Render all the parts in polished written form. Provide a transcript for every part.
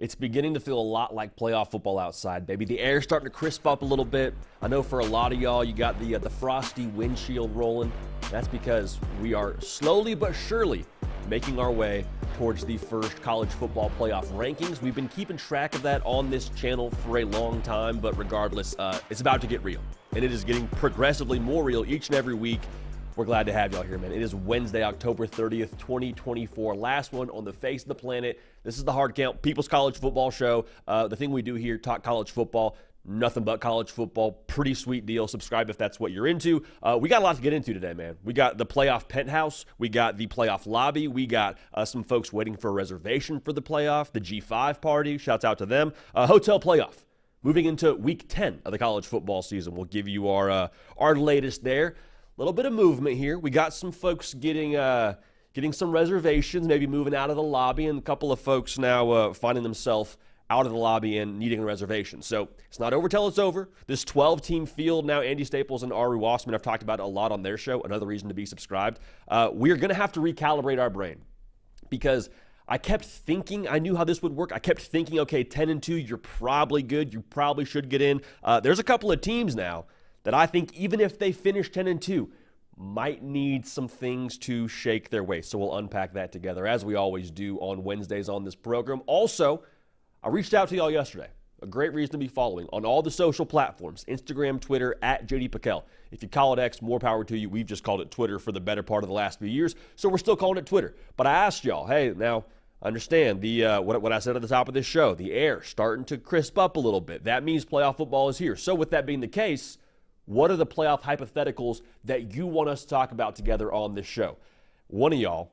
It's beginning to feel a lot like playoff football outside, baby. The air's starting to crisp up a little bit. I know for a lot of y'all, you got the frosty windshield rolling. That's because we are slowly but surely making our way towards the first college football playoff rankings. We've been keeping track of that on this channel for a long time, but regardless, it's about to get real. And it is getting progressively more real each and every week. We're glad to have y'all here, man. It is Wednesday, October 30th, 2024. Last one on the face of the planet. This is the Hard Count, People's College Football Show. The thing we do here, talk college football, nothing but college football. Pretty sweet deal. Subscribe if that's what you're into. We got a lot to get into today, man. We got the playoff penthouse. We got the playoff lobby. We got some folks waiting for a reservation for the playoff. The G5 party. Shouts out to them. Hotel playoff. Moving into week 10 of the college football season. We'll give you our latest there. Little bit of movement here. We got some folks getting some reservations, maybe moving out of the lobby, and a couple of folks now finding themselves out of the lobby and needing a reservation. So it's not over till it's over. This 12-team field now, Andy Staples and Aru Osman, I've talked about it a lot on their show. Another reason to be subscribed. We are going to have to recalibrate our brain because I kept thinking I knew how this would work. I kept thinking, okay, 10-2, you're probably good. You probably should get in. There's a couple of teams now that I think even if they finish 10-2, might need some things to shake their way. So we'll unpack that together, as we always do on Wednesdays on this program. Also, I reached out to y'all yesterday. A great reason to be following on all the social platforms, Instagram, Twitter, at JD PicKell. If you call it X, more power to you. We've just called it Twitter for the better part of the last few years, so we're still calling it Twitter. But I asked y'all, hey, now, understand what I said at the top of this show, the air starting to crisp up a little bit. That means playoff football is here. So with that being the case, what are the playoff hypotheticals that you want us to talk about together on this show? One of y'all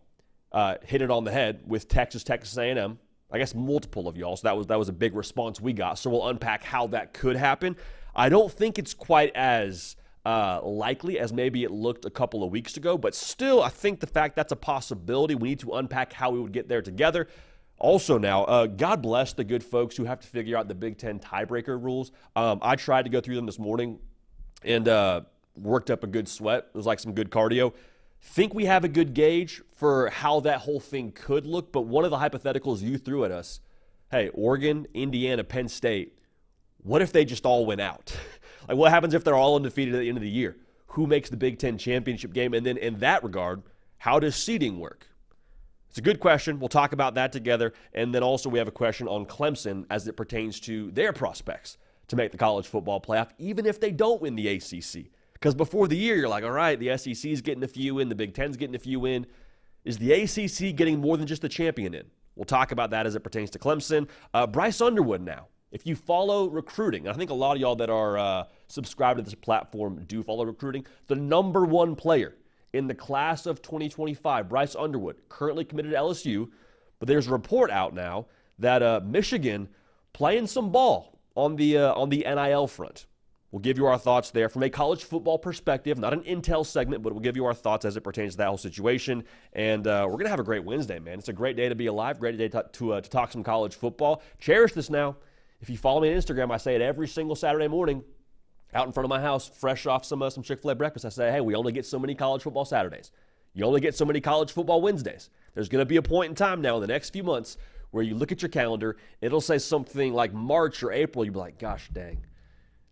hit it on the head with Texas A&M. I guess multiple of y'all, so that was a big response we got. So we'll unpack how that could happen. I don't think it's quite as likely as maybe it looked a couple of weeks ago, but still, I think the fact that's a possibility, we need to unpack how we would get there together. Also now, God bless the good folks who have to figure out the Big Ten tiebreaker rules. I tried to go through them this morning and worked up a good sweat. It was like some good cardio. Think we have a good gauge for how that whole thing could look, but one of the hypotheticals you threw at us, hey, Oregon, Indiana, Penn State, what if they just all went out? Like, what happens if they're all undefeated at the end of the year? Who makes the Big Ten championship game? And then in that regard, how does seeding work? It's a good question. We'll talk about that together. And then also we have a question on Clemson as it pertains to their prospects to make the college football playoff, even if they don't win the ACC. Because before the year, you're like, all right, the SEC is getting a few in, the Big Ten's getting a few in. Is the ACC getting more than just a champion in? We'll talk about that as it pertains to Clemson. Bryce Underwood now. If you follow recruiting, and I think a lot of y'all that are subscribed to this platform do follow recruiting, the number one player in the class of 2025, Bryce Underwood, currently committed to LSU, but there's a report out now that Michigan playing some ball on the NIL front. We'll give you our thoughts there from a college football perspective, not an intel segment, but we'll give you our thoughts as it pertains to that whole situation. And we're going to have a great Wednesday, man. It's a great day to be alive, great day to talk some college football. Cherish this now. If you follow me on Instagram, I say it every single Saturday morning out in front of my house, fresh off some Chick-fil-A breakfast. I say, hey, we only get so many college football Saturdays. You only get so many college football Wednesdays. There's going to be a point in time now in the next few months where you look at your calendar, it'll say something like March or April. You'll be like, gosh dang,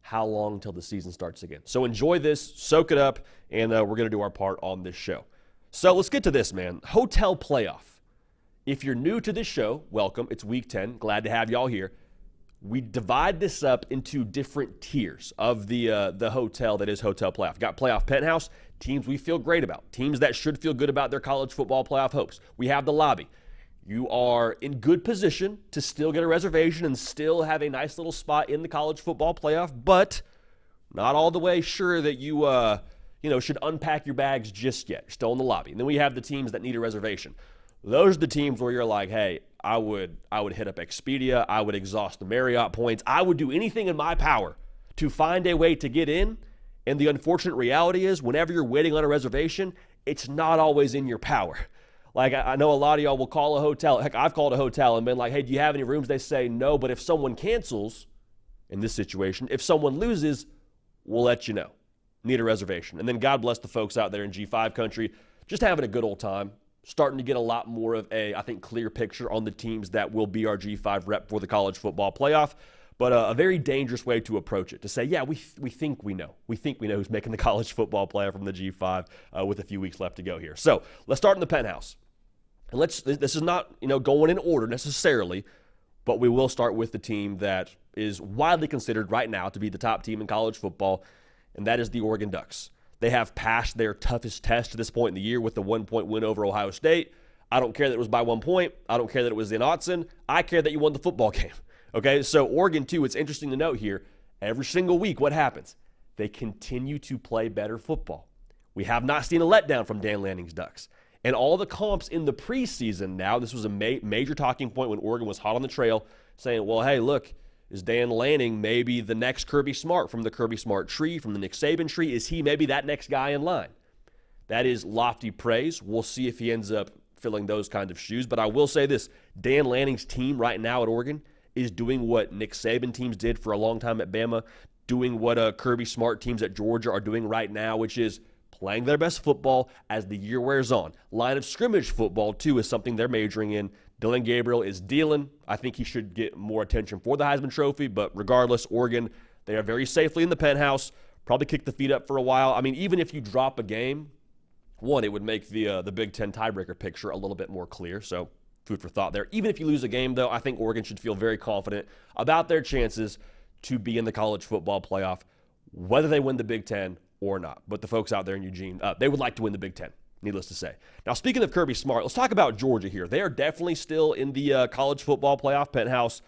how long until the season starts again? So enjoy this, soak it up, and we're going to do our part on this show. So let's get to this, man. Hotel playoff. If you're new to this show, welcome. It's week 10. Glad to have y'all here. We divide this up into different tiers of the hotel that is hotel playoff. Got playoff penthouse, teams we feel great about, teams that should feel good about their college football playoff hopes. We have the lobby. You are in good position to still get a reservation and still have a nice little spot in the college football playoff, but not all the way sure that you should unpack your bags just yet. You're still in the lobby. And then we have the teams that need a reservation. Those are the teams where you're like, hey, I would hit up Expedia. I would exhaust the Marriott points. I would do anything in my power to find a way to get in. And the unfortunate reality is whenever you're waiting on a reservation, it's not always in your power. Like, I know a lot of y'all will call a hotel. Heck, I've called a hotel and been like, hey, do you have any rooms? They say no, but if someone cancels, in this situation, if someone loses, we'll let you know. Need a reservation. And then God bless the folks out there in G5 country, just having a good old time. starting to get a lot more of a, I think, clear picture on the teams that will be our G5 rep for the college football playoff. But a very dangerous way to approach it, to say, yeah, we think we know. We think we know who's making the college football playoff from the G5 with a few weeks left to go here. So let's start in the Penthouse. And this is not, going in order necessarily, but we will start with the team that is widely considered right now to be the top team in college football, and that is the Oregon Ducks. They have passed their toughest test to this point in the year with the 1-point win over Ohio State. I don't care that it was by 1 point. I don't care that it was in Autzen. I care that you won the football game. Okay, so Oregon, too, it's interesting to note here, every single week, what happens? They continue to play better football. We have not seen a letdown from Dan Lanning's Ducks. And all the comps in the preseason now, this was a major talking point when Oregon was hot on the trail, saying, well, hey, look, is Dan Lanning maybe the next Kirby Smart from the Kirby Smart tree, from the Nick Saban tree? Is he maybe that next guy in line? That is lofty praise. We'll see if he ends up filling those kind of shoes. But I will say this, Dan Lanning's team right now at Oregon is doing what Nick Saban teams did for a long time at Bama, doing what Kirby Smart teams at Georgia are doing right now, which is playing their best football as the year wears on. Line of scrimmage football, too, is something they're majoring in. Dylan Gabriel is dealing. I think he should get more attention for the Heisman Trophy, but regardless, Oregon, they are very safely in the Penthouse, probably kick the feet up for a while. I mean, even if you drop a game, one, it would make the Big Ten tiebreaker picture a little bit more clear, so food for thought there. Even if you lose a game, though, I think Oregon should feel very confident about their chances to be in the college football playoff, whether they win the Big Ten or not. But the folks out there in Eugene, they would like to win the Big Ten, needless to say. Now, speaking of Kirby Smart, let's talk about Georgia here. They are definitely still in the college football playoff Penthouse.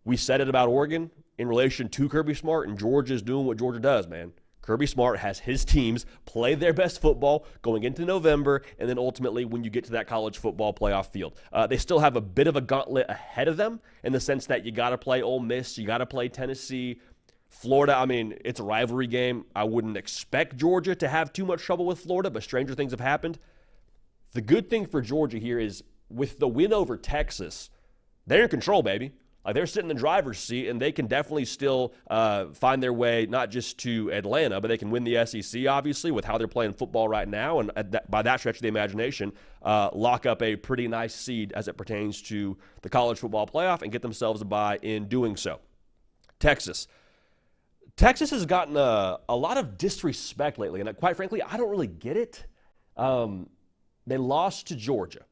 We said it about Oregon in relation to Kirby Smart, and Georgia is doing what Georgia does, man. Kirby Smart has his teams play their best football going into November, and then ultimately when you get to that college football playoff field. They still have a bit of a gauntlet ahead of them in the sense that you got to play Ole Miss, you got to play Tennessee, Florida. I mean, it's a rivalry game. I wouldn't expect Georgia to have too much trouble with Florida, but stranger things have happened. The good thing for Georgia here is with the win over Texas, they're in control, baby. Like, they're sitting in the driver's seat, and they can definitely still find their way not just to Atlanta, but they can win the SEC, obviously, with how they're playing football right now. And by that stretch of the imagination, lock up a pretty nice seed as it pertains to the college football playoff and get themselves a bye in doing so. Texas has gotten a lot of disrespect lately, and quite frankly, I don't really get it. They lost to Georgia.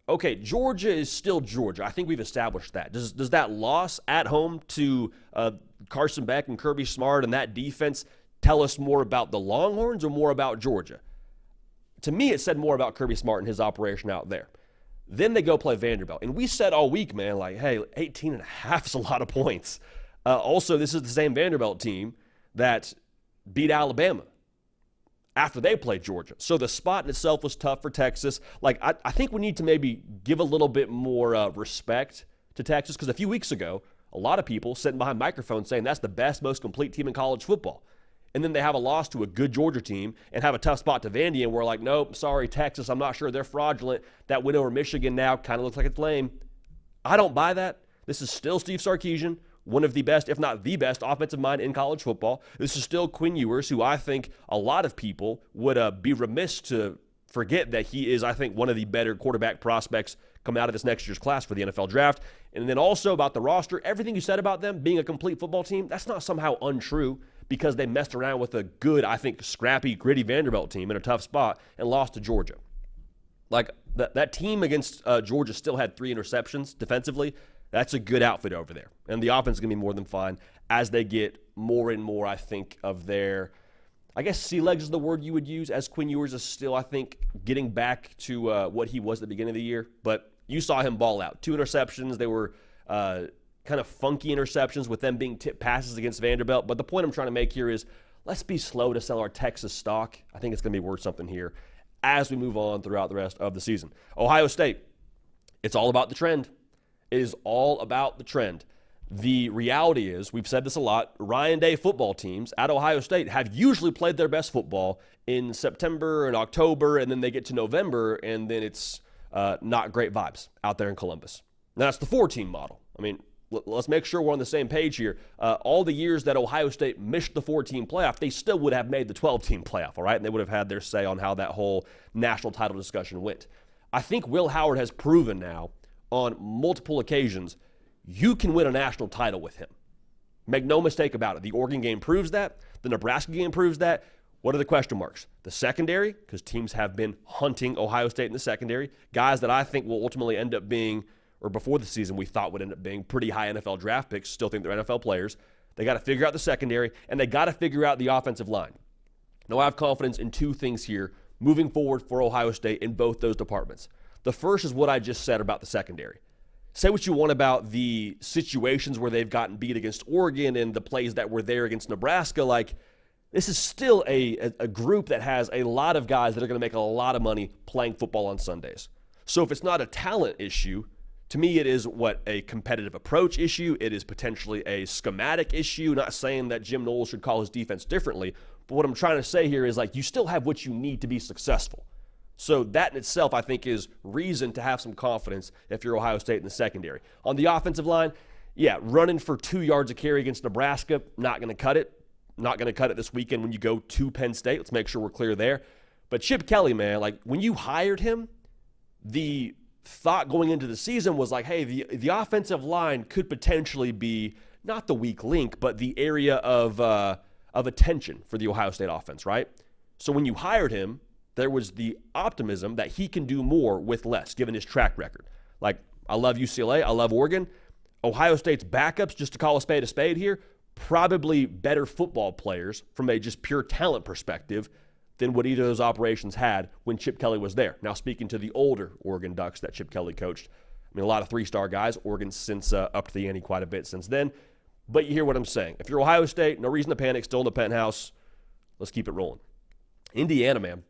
Okay, Georgia is still Georgia. I think we've established that. Does that loss at home to Carson Beck and Kirby Smart and that defense tell us more about the Longhorns or more about Georgia? To me, it said more about Kirby Smart and his operation out there. Then they go play Vanderbilt. And we said all week, man, like, hey, 18.5 is a lot of points. Also, this is the same Vanderbilt team that beat Alabama after they played Georgia. So the spot in itself was tough for Texas. Like, I think we need to maybe give a little bit more respect to Texas, because a few weeks ago, a lot of people sitting behind microphones saying that's the best, most complete team in college football. And then they have a loss to a good Georgia team and have a tough spot to Vandy, and we're like, nope, sorry, Texas, I'm not sure. They're fraudulent. That win over Michigan now kind of looks like it's lame. I don't buy that. This is still Steve Sarkisian, one of the best, if not the best, offensive mind in college football. This is still Quinn Ewers, who I think a lot of people would be remiss to forget that he is, I think, one of the better quarterback prospects coming out of this next year's class for the NFL draft. And then also about the roster, everything you said about them being a complete football team, that's not somehow untrue because they messed around with a good, I think, scrappy, gritty Vanderbilt team in a tough spot and lost to Georgia. Like, that team against Georgia still had 3 interceptions defensively. That's a good outfit over there. And the offense is going to be more than fine as they get more and more, I think, of their, I guess sea legs is the word you would use, as Quinn Ewers is still, I think, getting back to what he was at the beginning of the year. But you saw him ball out. 2 interceptions. They were kind of funky interceptions with them being tipped passes against Vanderbilt. But the point I'm trying to make here is let's be slow to sell our Texas stock. I think it's going to be worth something here as we move on throughout the rest of the season. Ohio State, it's all about the trend. It is all about the trend. The reality is, we've said this a lot, Ryan Day football teams at Ohio State have usually played their best football in September and October, and then they get to November, and then it's not great vibes out there in Columbus. Now, that's the 4-team model. I mean, let's make sure we're on the same page here. All the years that Ohio State missed the 4-team playoff, they still would have made the 12-team playoff, all right? And they would have had their say on how that whole national title discussion went. I think Will Howard has proven now on multiple occasions you can win a national title with him. Make no mistake about it. The Oregon game proves that. The Nebraska game proves that. What are the question marks? The secondary, because teams have been hunting Ohio State in the secondary. Guys that I think will ultimately end up being, or before the season we thought would end up being pretty high NFL draft picks, still think they're NFL players. They got to figure out the secondary, and they got to figure out the offensive line. Now I have confidence in two things here moving forward for Ohio State in both those departments. The first is what I just said about the secondary. Say what you want about the situations where they've gotten beat against Oregon and the plays that were there against Nebraska. Like, this is still a group that has a lot of guys that are going to make a lot of money playing football on Sundays. So if it's not a talent issue, to me it is a competitive approach issue. It is potentially a schematic issue. Not saying that Jim Knowles should call his defense differently, but what I'm trying to say here is, like, you still have what you need to be successful. So that in itself, I think, is reason to have some confidence if you're Ohio State in the secondary. On the offensive line, yeah, running for 2 yards a carry against Nebraska, not going to cut it. Not going to cut it this weekend when you go to Penn State. Let's make sure we're clear there. But Chip Kelly, man, like, when you hired him, the thought going into the season was like, hey, the offensive line could potentially be not the weak link, but the area of attention for the Ohio State offense, right? So when you hired him, there was the optimism that he can do more with less, given his track record. Like, I love UCLA, I love Oregon. Ohio State's backups, just to call a spade here, probably better football players from a just pure talent perspective than what either of those operations had when Chip Kelly was there. Now, speaking to the older Oregon Ducks that Chip Kelly coached, I mean, a lot of 3-star guys. Oregon's since upped the ante quite a bit since then. But you hear what I'm saying. If you're Ohio State, no reason to panic, still in the Penthouse. Let's keep it rolling. Indiana, man.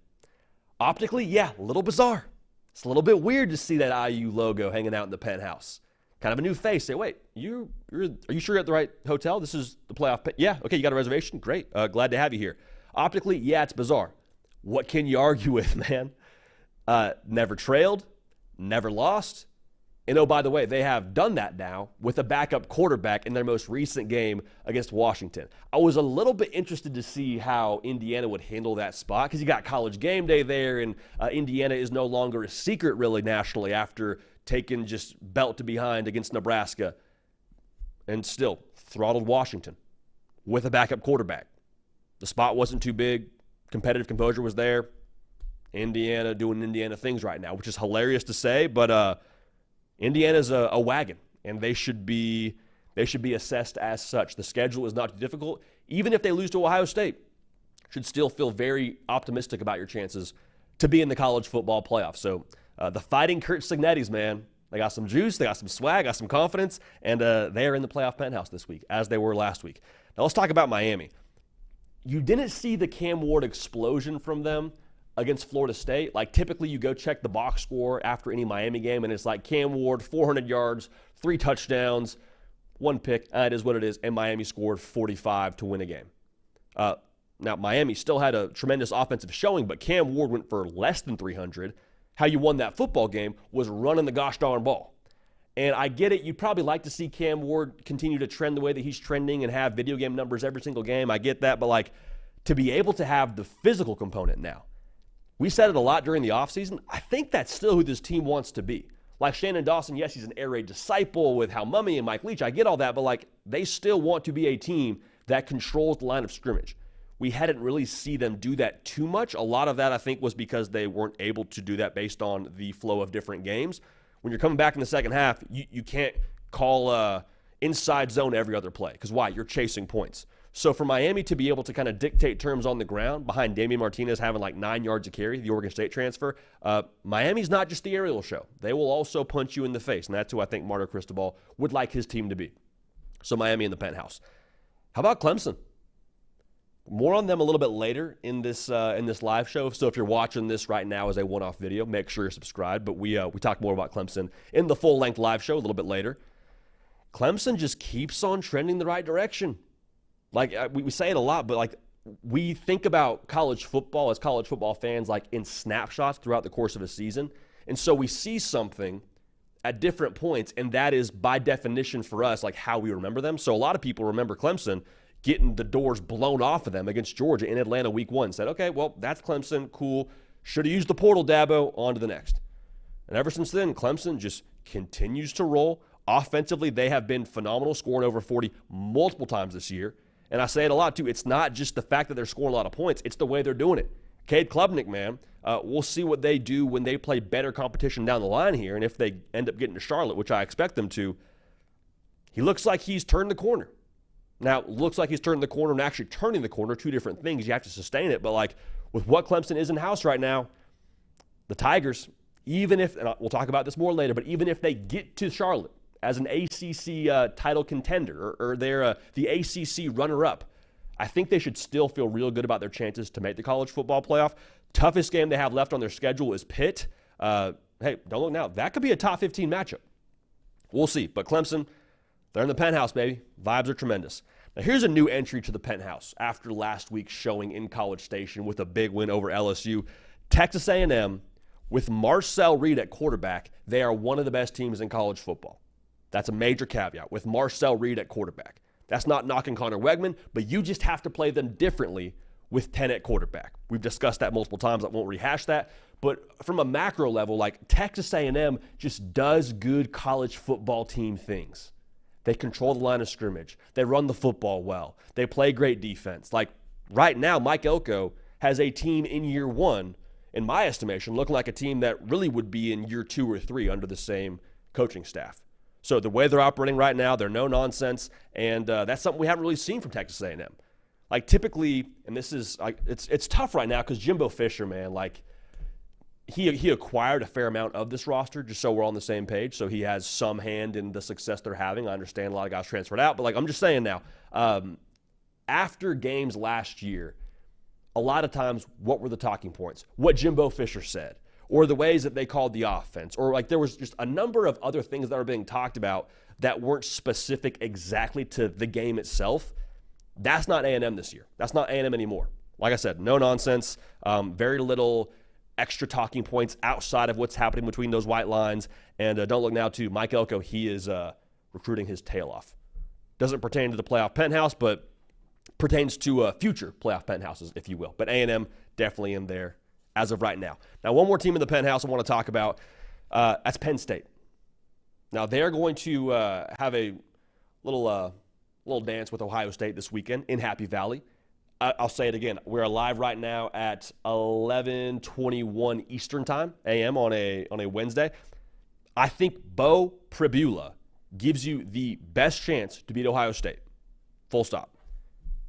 Optically, yeah, a little bizarre. It's a little bit weird to see that IU logo hanging out in the Penthouse. Kind of a new face. Say, wait, are you sure you're at the right hotel? This is the playoff. Yeah, okay, you got a reservation? Great. Glad to have you here. Optically, yeah, it's bizarre. What can you argue with, man? Never trailed, never lost. And oh, by the way, they have done that now with a backup quarterback in their most recent game against Washington. I was a little bit interested to see how Indiana would handle that spot because you got College Game Day there, and Indiana is no longer a secret really nationally after taking just belt to behind against Nebraska and still throttled Washington with a backup quarterback. The spot wasn't too big. Competitive composure was there. Indiana doing Indiana things right now, which is hilarious to say, but Indiana's a wagon, and they should be assessed as such. The schedule is not too difficult. Even if they lose to Ohio State, should still feel very optimistic about your chances to be in the college football playoff. So the Fighting Kurt Cignettis, man, they got some juice, they got some swag, got some confidence, and they are in the playoff penthouse this week, as they were last week. Now let's talk about Miami. You didn't see the Cam Ward explosion from them against Florida State. Like, typically you go check the box score after any Miami game, and it's like Cam Ward, 400 yards, 3 touchdowns, 1 pick. It is what it is, and Miami scored 45 to win a game. Now, Miami still had a tremendous offensive showing, but Cam Ward went for less than 300. How you won that football game was running the gosh darn ball. And I get it. You'd probably like to see Cam Ward continue to trend the way that he's trending and have video game numbers every single game. I get that. But, like, to be able to have the physical component now, we said it a lot during the offseason. I think that's still who this team wants to be. Like Shannon Dawson, yes, he's an air raid disciple with Hal Mummy and Mike Leach. I get all that. But, like, they still want to be a team that controls the line of scrimmage. We hadn't really seen them do that too much. A lot of that, I think, was because they weren't able to do that based on the flow of different games. When you're coming back in the second half, you can't call inside zone every other play. Because why? You're chasing points. So for Miami to be able to kind of dictate terms on the ground behind Damian Martinez having like 9 yards a carry, the Oregon State transfer, Miami's not just the aerial show. They will also punch you in the face. And that's who I think Mario Cristobal would like his team to be. So Miami in the penthouse. How about Clemson? More on them a little bit later in this live show. So if you're watching this right now as a one-off video, make sure you're subscribed. But we talk more about Clemson in the full-length live show a little bit later. Clemson just keeps on trending the right direction. Like, we say it a lot, but, like, we think about college football as college football fans, like, in snapshots throughout the course of a season. And so we see something at different points, and that is, by definition for us, like, how we remember them. So a lot of people remember Clemson getting the doors blown off of them against Georgia in Atlanta week 1. Said, okay, well, that's Clemson, cool. Should have used the portal, Dabo, on to the next. And ever since then, Clemson just continues to roll. Offensively, they have been phenomenal, scoring over 40 multiple times this year. And I say it a lot, too. It's not just the fact that they're scoring a lot of points. It's the way they're doing it. Cade Klubnik, man, we'll see what they do when they play better competition down the line here. And if they end up getting to Charlotte, which I expect them to, he looks like he's turned the corner. Now, looks like he's turned the corner and actually turning the corner, two different things. You have to sustain it. But, like, with what Clemson is in house right now, the Tigers, even if, and we'll talk about this more later, but even if they get to Charlotte as an ACC title contender or they're the ACC runner-up, I think they should still feel real good about their chances to make the college football playoff. Toughest game they have left on their schedule is Pitt. Hey, don't look now. That could be a top 15 matchup. We'll see. But Clemson, they're in the Penthouse, baby. Vibes are tremendous. Now, here's a new entry to the Penthouse after last week's showing in College Station with a big win over LSU. Texas A&M, with Marcel Reed at quarterback, they are one of the best teams in college football. That's a major caveat, with Marcel Reed at quarterback. That's not knocking Connor Wegman, but you just have to play them differently with 10 at quarterback. We've discussed that multiple times. I won't rehash that. But from a macro level, like Texas A&M just does good college football team things. They control the line of scrimmage. They run the football well. They play great defense. Like right now, Mike Elko has a team in year one, in my estimation, looking like a team that really would be in year 2 or 3 under the same coaching staff. So the way they're operating right now, they're no nonsense, and that's something we haven't really seen from Texas A&M. Like typically, and this is like it's tough right now because Jimbo Fisher, man, like he acquired a fair amount of this roster, just so we're on the same page. So he has some hand in the success they're having. I understand a lot of guys transferred out, but like I'm just saying now, after games last year, a lot of times, what were the talking points? What Jimbo Fisher said, or the ways that they called the offense, or like there was just a number of other things that were being talked about that weren't specific exactly to the game itself. That's not A&M this year. That's not A&M anymore. Like I said, no nonsense, very little extra talking points outside of what's happening between those white lines. And don't look now to Mike Elko. He is recruiting his tail off. Doesn't pertain to the playoff penthouse, but pertains to future playoff penthouses, if you will. But A&M definitely in there as of right now. Now, one more team in the penthouse I want to talk about. That's Penn State. Now, they're going to have a little dance with Ohio State this weekend in Happy Valley. I'll say it again. We're live right now at 11:21 Eastern Time, a.m. on a Wednesday. I think Bo Pribula gives you the best chance to beat Ohio State. Full stop.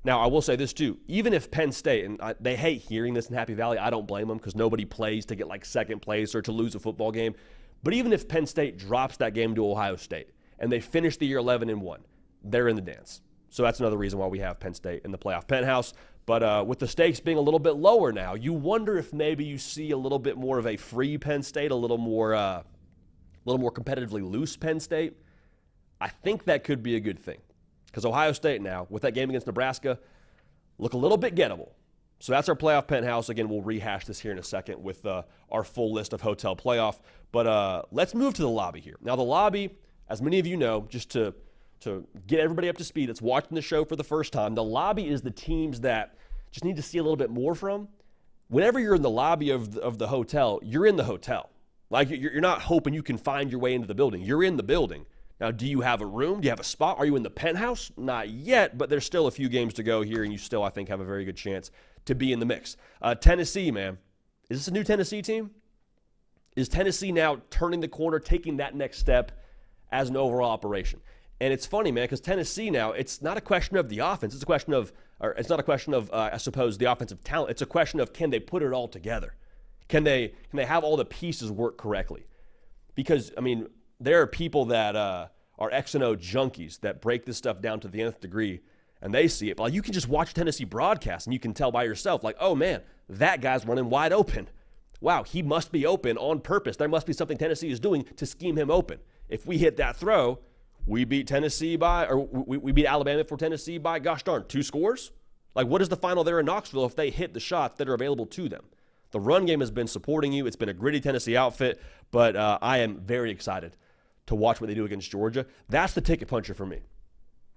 Now, I will say this too. Even if Penn State, and they hate hearing this in Happy Valley, I don't blame them because nobody plays to get like second place or to lose a football game. But even if Penn State drops that game to Ohio State and they finish the year 11-1, they're in the dance. So that's another reason why we have Penn State in the playoff penthouse. But with the stakes being a little bit lower now, you wonder if maybe you see a little bit more of a free Penn State, a little more competitively loose Penn State. I think that could be a good thing because Ohio State now, with that game against Nebraska, look a little bit gettable. So that's our playoff penthouse. Again, we'll rehash this here in a second with our full list of hotel playoff. But let's move to the lobby here. Now, the lobby, as many of you know, just to get everybody up to speed that's watching the show for the first time, the lobby is the teams that just need to see a little bit more from. Whenever you're in the lobby of the hotel, you're in the hotel. Like you're not hoping you can find your way into the building. You're in the building. Now, do you have a room? Do you have a spot? Are you in the penthouse? Not yet, but there's still a few games to go here, and you still, I think, have a very good chance to be in the mix. Tennessee, man. Is this a new Tennessee team? Is Tennessee now turning the corner, taking that next step as an overall operation? And it's funny, man, because Tennessee now, it's not a question of the offense. It's not a question of, I suppose, the offensive talent. It's a question of can they put it all together? Can they have all the pieces work correctly? Because, I mean, there are people that are X and O junkies that break this stuff down to the nth degree, and they see it. But like, you can just watch Tennessee broadcast, and you can tell by yourself, like, oh, man, that guy's running wide open. Wow, he must be open on purpose. There must be something Tennessee is doing to scheme him open. If we hit that throw, we beat Tennessee by, or we beat Alabama for Tennessee by, gosh darn, 2 scores? Like, what is the final there in Knoxville if they hit the shots that are available to them? The run game has been supporting you. It's been a gritty Tennessee outfit, but I am very excited to watch what they do against Georgia. That's the ticket puncher for me.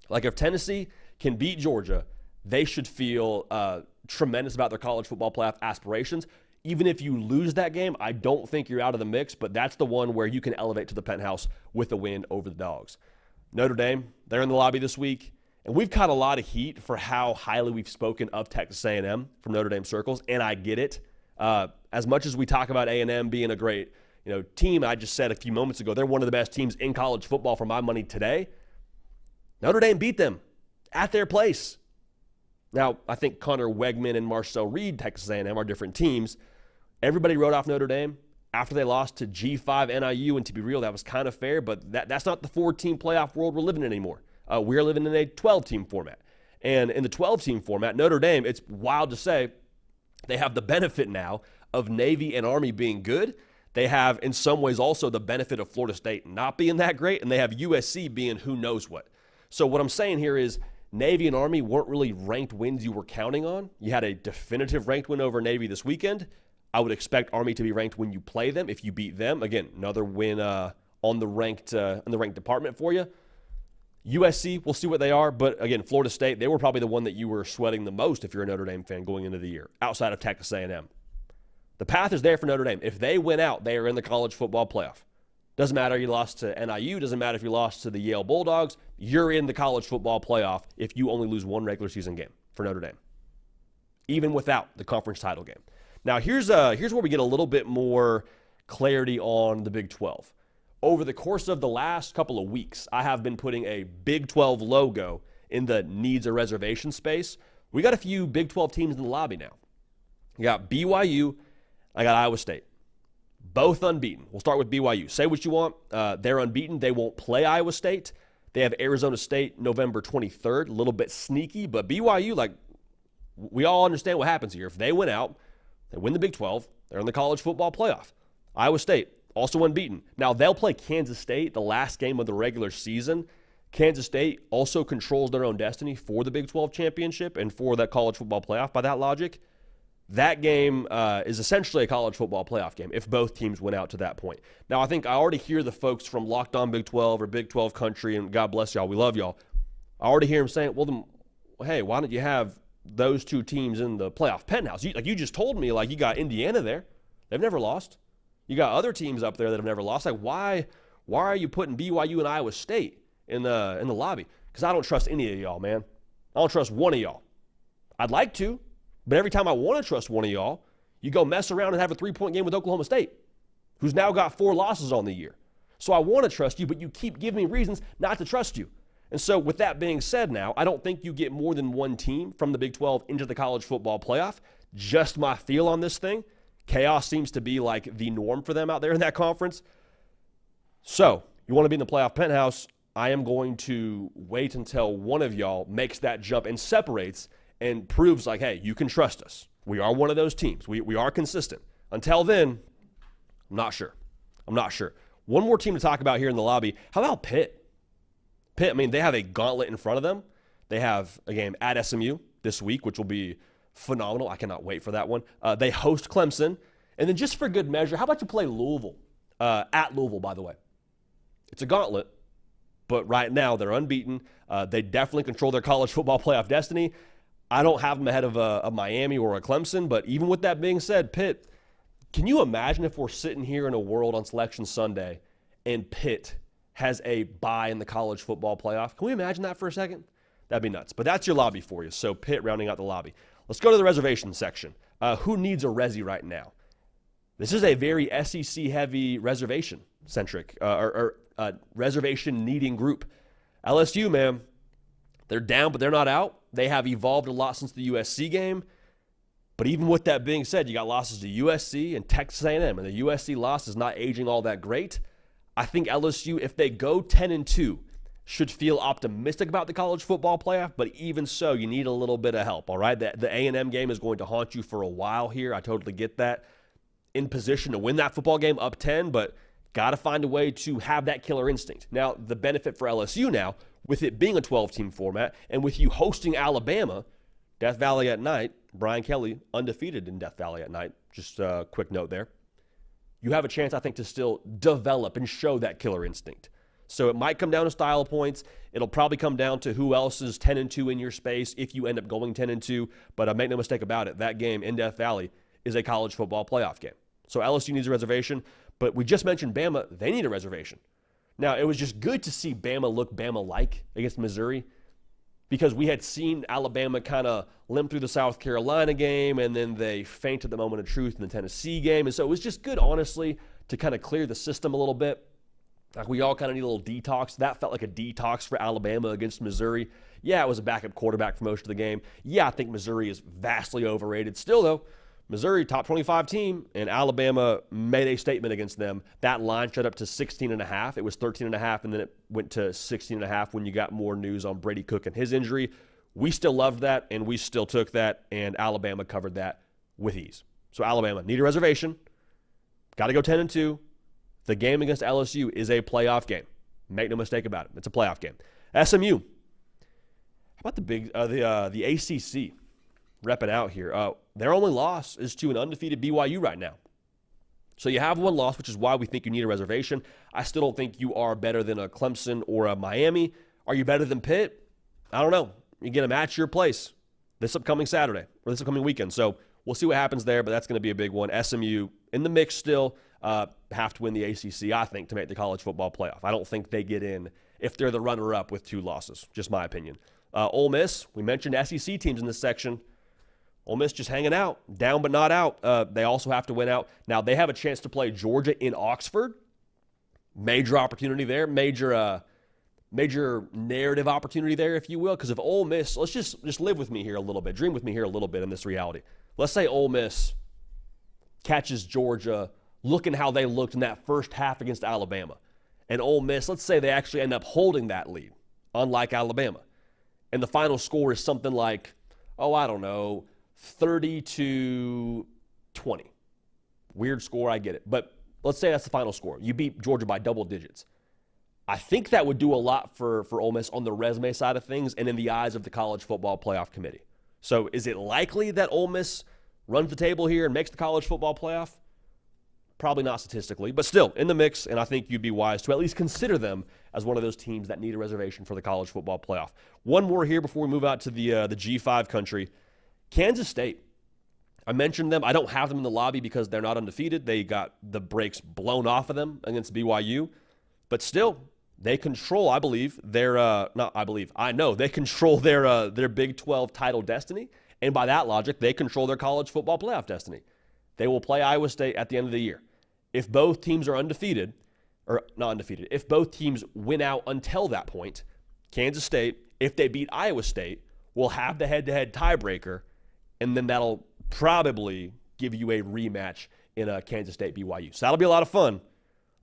Like, if Tennessee can beat Georgia, they should feel tremendous about their college football playoff aspirations. Even if you lose that game, I don't think you're out of the mix, but that's the one where you can elevate to the Penthouse with a win over the Dogs. Notre Dame, they're in the lobby this week, and we've caught a lot of heat for how highly we've spoken of Texas A&M from Notre Dame circles, and I get it. As much as we talk about A&M being a great team, I just said a few moments ago, they're one of the best teams in college football for my money today. Notre Dame beat them at their place. Now, I think Connor Wegman and Marcel Reed, Texas A&M, are different teams. Everybody wrote off Notre Dame after they lost to G5 NIU, and to be real, that was kind of fair, but that's not the 4-team playoff world we're living in anymore. We're living in a 12-team format. And in the 12-team format, Notre Dame, it's wild to say, they have the benefit now of Navy and Army being good. They have, in some ways, also the benefit of Florida State not being that great, and they have USC being who knows what. So what I'm saying here is Navy and Army weren't really ranked wins you were counting on. You had a definitive ranked win over Navy this weekend. I would expect Army to be ranked when you play them. If you beat them, again, another win on the ranked department for you. USC, we'll see what they are. But again, Florida State, they were probably the one that you were sweating the most if you're a Notre Dame fan going into the year, outside of Texas A&M. The path is there for Notre Dame. If they win out, they are in the college football playoff. Doesn't matter you lost to NIU. Doesn't matter if you lost to the Yale Bulldogs. You're in the college football playoff if you only lose one regular season game for Notre Dame, even without the conference title game. Now, here's where we get a little bit more clarity on the Big 12. Over the course of the last couple of weeks, I have been putting a Big 12 logo in the needs a reservation space. We got a few Big 12 teams in the lobby now. You got BYU. I got Iowa State. Both unbeaten. We'll start with BYU. Say what you want. They're unbeaten. They won't play Iowa State. They have Arizona State November 23rd. A little bit sneaky, but BYU, we all understand what happens here. If they win out, they win the Big 12, they're in the college football playoff. Iowa State, also unbeaten. Now, they'll play Kansas State the last game of the regular season. Kansas State also controls their own destiny for the Big 12 championship and for that college football playoff by that logic. That game is essentially a college football playoff game if both teams went out to that point. Now, I think I already hear the folks from Locked On Big 12 or Big 12 Country, and God bless y'all, we love y'all. I already hear them saying, well, then, hey, why don't you have those two teams in the playoff penthouse? You just told me, you got Indiana there. They've never lost. You got other teams up there that have never lost. Why are you putting BYU and Iowa State in the lobby? Because I don't trust any of y'all, man. I don't trust one of y'all. I'd like to. But every time I want to trust one of y'all, you go mess around and have a 3-point game with Oklahoma State, who's now got 4 losses on the year. So I want to trust you, but you keep giving me reasons not to trust you. And so with that being said now, I don't think you get more than one team from the Big 12 into the college football playoff. Just my feel on this thing. Chaos seems to be the norm for them out there in that conference. So you want to be in the playoff penthouse, I am going to wait until one of y'all makes that jump and separates and proves hey, you can trust us. We are one of those teams. We are consistent. Until then, I'm not sure. One more team to talk about here in the lobby. How about Pitt? Pitt, they have a gauntlet in front of them. They have a game at SMU this week, which will be phenomenal. I cannot wait for that one. They host Clemson. And then just for good measure, how about you play Louisville? At Louisville, by the way. It's a gauntlet, but right now they're unbeaten. They definitely control their college football playoff destiny. I don't have them ahead of a Miami or a Clemson, but even with that being said, Pitt, can you imagine if we're sitting here in a world on Selection Sunday and Pitt has a bye in the college football playoff? Can we imagine that for a second? That'd be nuts. But that's your lobby for you. So Pitt rounding out the lobby. Let's go to the reservation section. Who needs a resi right now? This is a very SEC-heavy reservation-centric or reservation-needing group. LSU, man, they're down, but they're not out. They have evolved a lot since the USC game. But even with that being said, you got losses to USC and Texas A&M, and the USC loss is not aging all that great. I think LSU, if they go 10-2, should feel optimistic about the college football playoff, but even so, you need a little bit of help, all right? The A&M game is going to haunt you for a while here. I totally get that. In position to win that football game up 10, but got to find a way to have that killer instinct. Now, the benefit for LSU now, with it being a 12-team format, and with you hosting Alabama, Death Valley at night, Brian Kelly undefeated in Death Valley at night. Just a quick note there. You have a chance, I think, to still develop and show that killer instinct. So it might come down to style points. It'll probably come down to who else is 10-2 in your space if you end up going 10-2. But make no mistake about it, that game in Death Valley is a college football playoff game. So LSU needs a reservation, but we just mentioned Bama. They need a reservation. Now, it was just good to see Bama look Bama-like against Missouri because we had seen Alabama kind of limp through the South Carolina game, and then they fainted the moment of truth in the Tennessee game. And so it was just good, honestly, to kind of clear the system a little bit. Like, we all kind of need a little detox. That felt like a detox for Alabama against Missouri. Yeah, it was a backup quarterback for most of the game. Yeah, I think Missouri is vastly overrated. Still, though, Missouri, top 25 team, and Alabama made a statement against them. That line shot up to 16.5. It was 13.5, and then it went to 16.5 when you got more news on Brady Cook and his injury. We still loved that, and we still took that, and Alabama covered that with ease. So Alabama, need a reservation. Got to go 10-2. The game against LSU is a playoff game. Make no mistake about it. It's a playoff game. SMU. How about the ACC? Repping out here. Their only loss is to an undefeated BYU right now. So you have one loss, which is why we think you need a reservation. I still don't think you are better than a Clemson or a Miami. Are you better than Pitt? I don't know. You get a match your place this upcoming Saturday or this upcoming weekend. So we'll see what happens there, but that's going to be a big one. SMU in the mix still. Have to win the ACC, I think, to make the college football playoff. I don't think they get in if they're the runner-up with 2 losses. Just my opinion. Ole Miss, we mentioned SEC teams in this section. Ole Miss just hanging out, down but not out. They also have to win out. Now, they have a chance to play Georgia in Oxford. Major opportunity there. Major narrative opportunity there, if you will. Because if Ole Miss, let's just live with me here a little bit. Dream with me here a little bit in this reality. Let's say Ole Miss catches Georgia looking how they looked in that first half against Alabama. And Ole Miss, let's say they actually end up holding that lead, unlike Alabama. And the final score is something like, I don't know, 30-20. Weird score, I get it. But let's say that's the final score. You beat Georgia by double digits. I think that would do a lot for Ole Miss on the resume side of things and in the eyes of the College Football Playoff Committee. So is it likely that Ole Miss runs the table here and makes the College Football Playoff? Probably not statistically, but still in the mix, and I think you'd be wise to at least consider them as one of those teams that need a reservation for the College Football Playoff. One more here before we move out to the G5 country. Kansas State. I mentioned them. I don't have them in the lobby because they're not undefeated. They got the brakes blown off of them against BYU. But still, they control, I believe, I know they control their Big 12 title destiny. And by that logic, they control their college football playoff destiny. They will play Iowa State at the end of the year. If both teams are undefeated, or not undefeated, if both teams win out until that point, Kansas State, if they beat Iowa State, will have the head-to-head tiebreaker, and then that'll probably give you a rematch in a Kansas State BYU. So that'll be a lot of fun.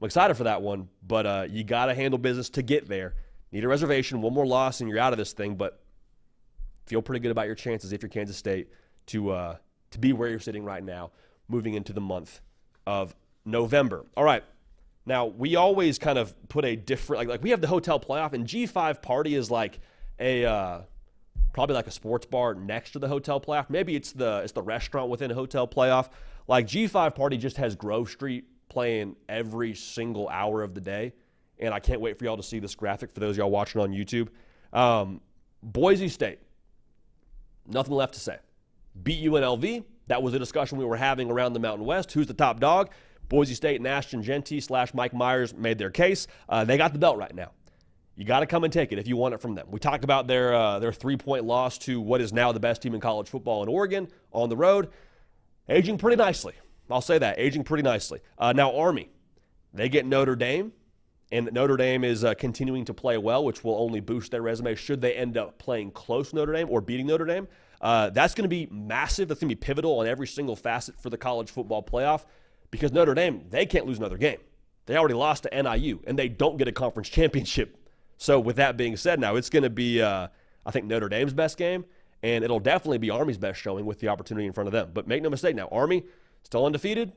I'm excited for that one, but you got to handle business to get there. Need a reservation, one more loss, and you're out of this thing, but feel pretty good about your chances if you're Kansas State to be where you're sitting right now, moving into the month of November. All right. Now, we always kind of put a different, like we have the hotel playoff, and G5 Party is like probably like a sports bar next to the hotel playoff. Maybe it's the restaurant within a hotel playoff. Like G5 Party just has Grove Street playing every single hour of the day, and I can't wait for y'all to see this graphic for those of y'all watching on YouTube. Boise State, nothing left to say. Beat UNLV. That was a discussion we were having around the Mountain West. Who's the top dog? Boise State and Ashton Genty / Mike Myers made their case. They got the belt right now. You got to come and take it if you want it from them. We talked about their 3-point loss to what is now the best team in college football in Oregon on the road. Aging pretty nicely. I'll say that. Aging pretty nicely. Now, Army. They get Notre Dame, and Notre Dame is continuing to play well, which will only boost their resume should they end up playing close Notre Dame or beating Notre Dame. That's going to be massive. That's going to be pivotal on every single facet for the college football playoff because Notre Dame, they can't lose another game. They already lost to NIU, and they don't get a conference championship. So with that being said, now it's going to be, I think, Notre Dame's best game, and it'll definitely be Army's best showing with the opportunity in front of them. But make no mistake now, Army still undefeated.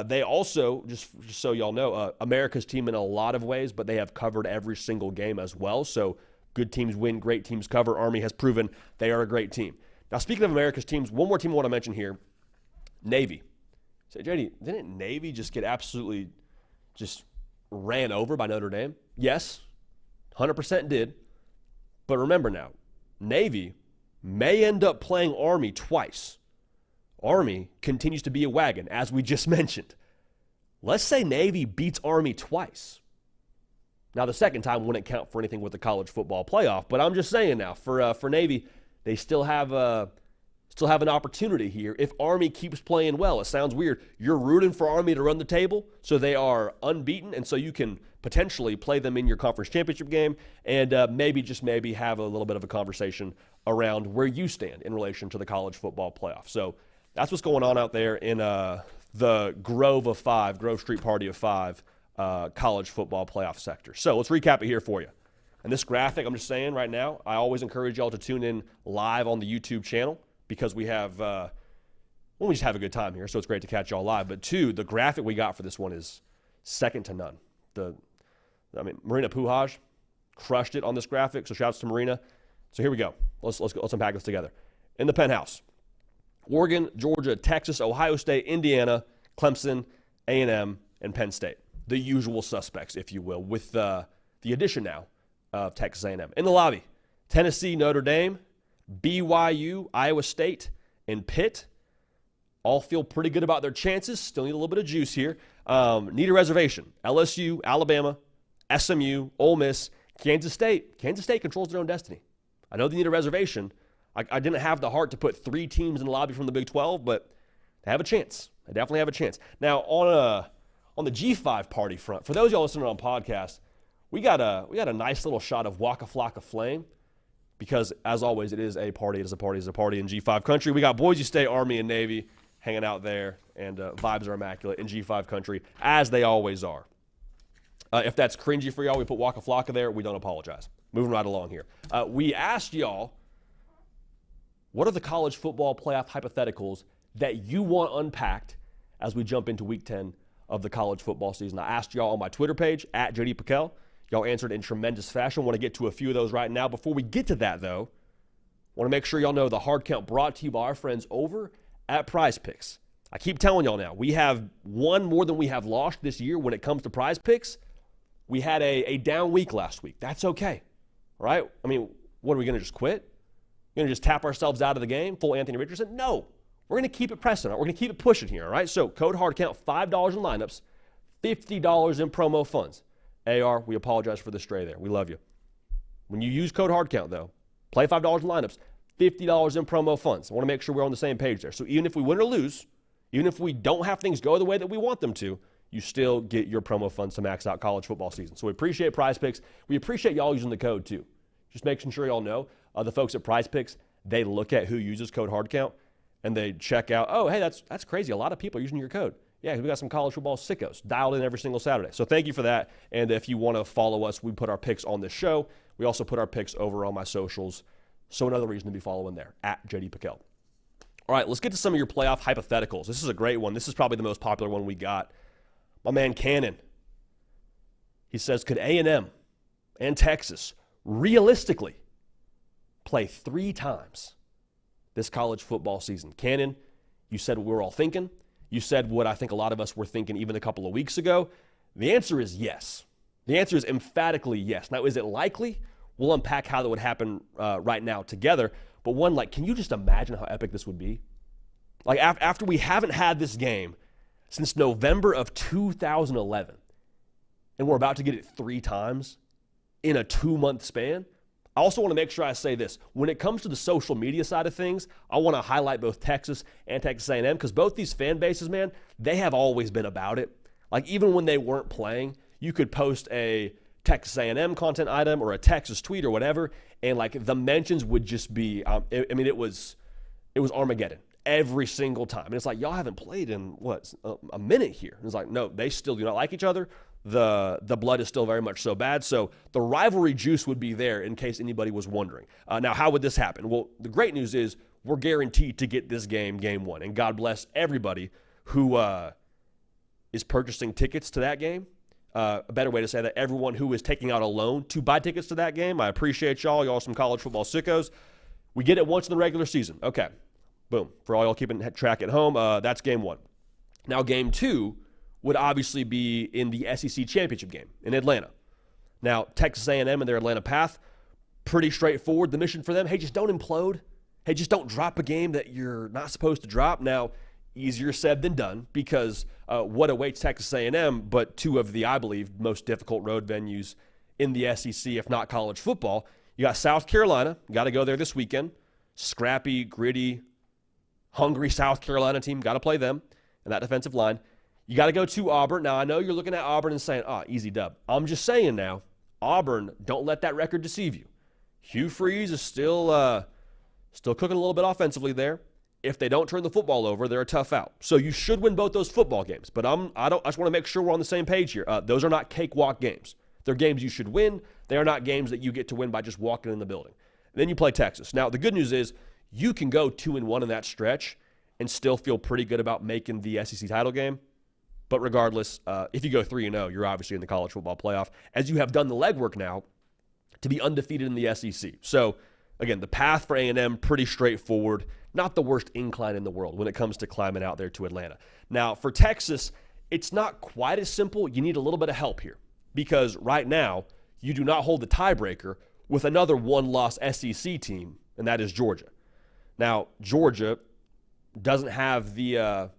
They also, just so y'all know, America's team in a lot of ways, but they have covered every single game as well. So good teams win, great teams cover. Army has proven they are a great team. Now, speaking of America's teams, one more team I want to mention here, Navy. Say, JD, didn't Navy just get absolutely just ran over by Notre Dame? Yes, 100% did. But remember now, Navy may end up playing Army twice Army continues to be a wagon, as we just mentioned. Let's say Navy beats Army twice. Now, the second time wouldn't count for anything with the college football playoff, but I'm just saying now, for Navy, they still have an opportunity here if Army keeps playing well. It sounds weird. You're rooting for Army to run the table, so they are unbeaten, and so you can potentially play them in your conference championship game and maybe have a little bit of a conversation around where you stand in relation to the college football playoff. So that's what's going on out there in the Grove Street Party of Five college football playoff sector. So let's recap it here for you. And this graphic, I'm just saying right now, I always encourage y'all to tune in live on the YouTube channel because we have, we just have a good time here, so it's great to catch y'all live. But two, the graphic we got for this one is second to none. Marina Puhaj crushed it on this graphic, so shouts to Marina. So here we go. Let's unpack this together. In the Penthouse, Oregon, Georgia, Texas, Ohio State, Indiana, Clemson, A&M, and Penn State. The usual suspects, if you will, with the addition now of Texas A&M. In the lobby, Tennessee, Notre Dame, BYU, Iowa State, and Pitt all feel pretty good about their chances. Still need a little bit of juice here. Need a reservation. LSU, Alabama, SMU, Ole Miss, Kansas State. Kansas State controls their own destiny. I know they need a reservation. I didn't have the heart to put 3 teams in the lobby from the Big 12, but they have a chance. They definitely have a chance. Now, on the G5 party front, for those of y'all listening on podcast, we got a nice little shot of Waka Flocka Flame because, as always, it is a party. It is a party. It is a party in G5 country. We got Boise State, Army, and Navy hanging out there, and vibes are immaculate in G5 country, as they always are. If that's cringy for y'all, we put Waka Flocka there. We don't apologize. Moving right along here. We asked y'all, what are the college football playoff hypotheticals that you want unpacked as we jump into week 10 of the college football season? I asked y'all on my Twitter page, at JD PicKell. Y'all answered in tremendous fashion. Want to get to a few of those right now. Before we get to that, though, want to make sure y'all know the hard count brought to you by our friends over at Prize Picks. I keep telling y'all now, we have won more than we have lost this year when it comes to Prize Picks. We had a down week last week. That's okay, all right? I mean, what, are we going to just quit? We're going to just tap ourselves out of the game, full Anthony Richardson? No. We're going to keep it pressing. We're going to keep it pushing here, all right? So code HARDCOUNT, $5 in lineups, $50 in promo funds. AR, we apologize for the stray there. We love you. When you use code HARDCOUNT, though, play $5 in lineups, $50 in promo funds. I want to make sure we're on the same page there. So even if we win or lose, even if we don't have things go the way that we want them to, you still get your promo funds to max out college football season. So we appreciate Prize Picks. We appreciate y'all using the code, too. Just making sure y'all know, the folks at Prize Picks, they look at who uses code HARDCOUNT, and they check out, oh, hey, that's crazy. A lot of people are using your code. Yeah, we got some college football sickos dialed in every single Saturday. So thank you for that. And if you want to follow us, we put our picks on this show. We also put our picks over on my socials. So another reason to be following there, at JD PicKell. All right, let's get to some of your playoff hypotheticals. This is a great one. This is probably the most popular one we got. My man Cannon, he says, could A&M and Texas realistically play 3 times this college football season? Cannon, you said what we were all thinking. You said what I think a lot of us were thinking even a couple of weeks ago. The answer is yes. The answer is emphatically yes. Now, is it likely? We'll unpack how that would happen right now together. But one, can you just imagine how epic this would be? After we haven't had this game since November of 2011, and we're about to get it 3 times in a 2-month span. I also want to make sure I say this. When it comes to the social media side of things, I want to highlight both Texas and Texas A&M because both these fan bases, man, they have always been about it. Even when they weren't playing, you could post a Texas A&M content item or a Texas tweet or whatever, and the mentions would just be, it was Armageddon every single time. And it's y'all haven't played in, a minute here. And it's no, they still do not like each other. The blood is still very much so bad. So the rivalry juice would be there in case anybody was wondering. Now, how would this happen? Well, the great news is we're guaranteed to get this game 1. And God bless everybody who is purchasing tickets to that game. A better way to say that, everyone who is taking out a loan to buy tickets to that game. I appreciate y'all. Y'all are some college football sickos. We get it once in the regular season. Okay. Boom. For all y'all keeping track at home, that's game 1. Now, game 2 would obviously be in the SEC championship game in Atlanta. Now, Texas A&M and their Atlanta path, pretty straightforward. The mission for them, hey, just don't implode. Hey, just don't drop a game that you're not supposed to drop. Now, easier said than done because what awaits Texas A&M, but two of the, I believe, most difficult road venues in the SEC, if not college football. You got South Carolina. You got to go there this weekend. Scrappy, gritty, hungry South Carolina team. Got to play them and that defensive line. You got to go to Auburn. Now, I know you're looking at Auburn and saying, easy dub. I'm just saying now, Auburn, don't let that record deceive you. Hugh Freeze is still cooking a little bit offensively there. If they don't turn the football over, they're a tough out. So you should win both those football games. But I just want to make sure we're on the same page here. Those are not cakewalk games. They're games you should win. They are not games that you get to win by just walking in the building. And then you play Texas. Now, the good news is you can go 2-1 in that stretch and still feel pretty good about making the SEC title game. But regardless, if you go 3-0, you're obviously in the college football playoff, as you have done the legwork now to be undefeated in the SEC. So, again, the path for A&M, pretty straightforward. Not the worst incline in the world when it comes to climbing out there to Atlanta. Now, for Texas, it's not quite as simple. You need a little bit of help here because right now you do not hold the tiebreaker with another one-loss SEC team, and that is Georgia. Now, Georgia doesn't have the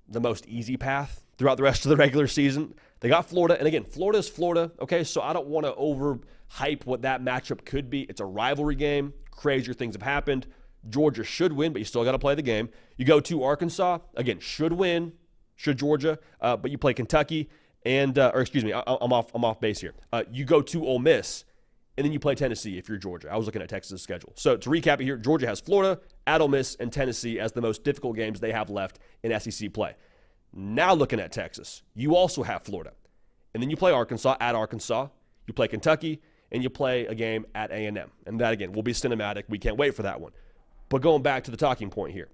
most easy path throughout the rest of the regular season. They got Florida, and again, Florida's Florida, okay? So I don't want to overhype what that matchup could be. It's a rivalry game. Crazier things have happened. Georgia should win, but you still got to play the game. You go to Arkansas, again, should win, should Georgia, but you play Kentucky and I'm off base here. You go to Ole Miss, and then you play Tennessee if you're Georgia. I was looking at Texas' schedule. So to recap it here, Georgia has Florida, at Ole Miss, and Tennessee as the most difficult games they have left in SEC play. Now looking at Texas, you also have Florida, and then you play Arkansas at Arkansas. You play Kentucky, and you play a game at A&M. And that, again, will be cinematic. We can't wait for that one. But going back to the talking point here,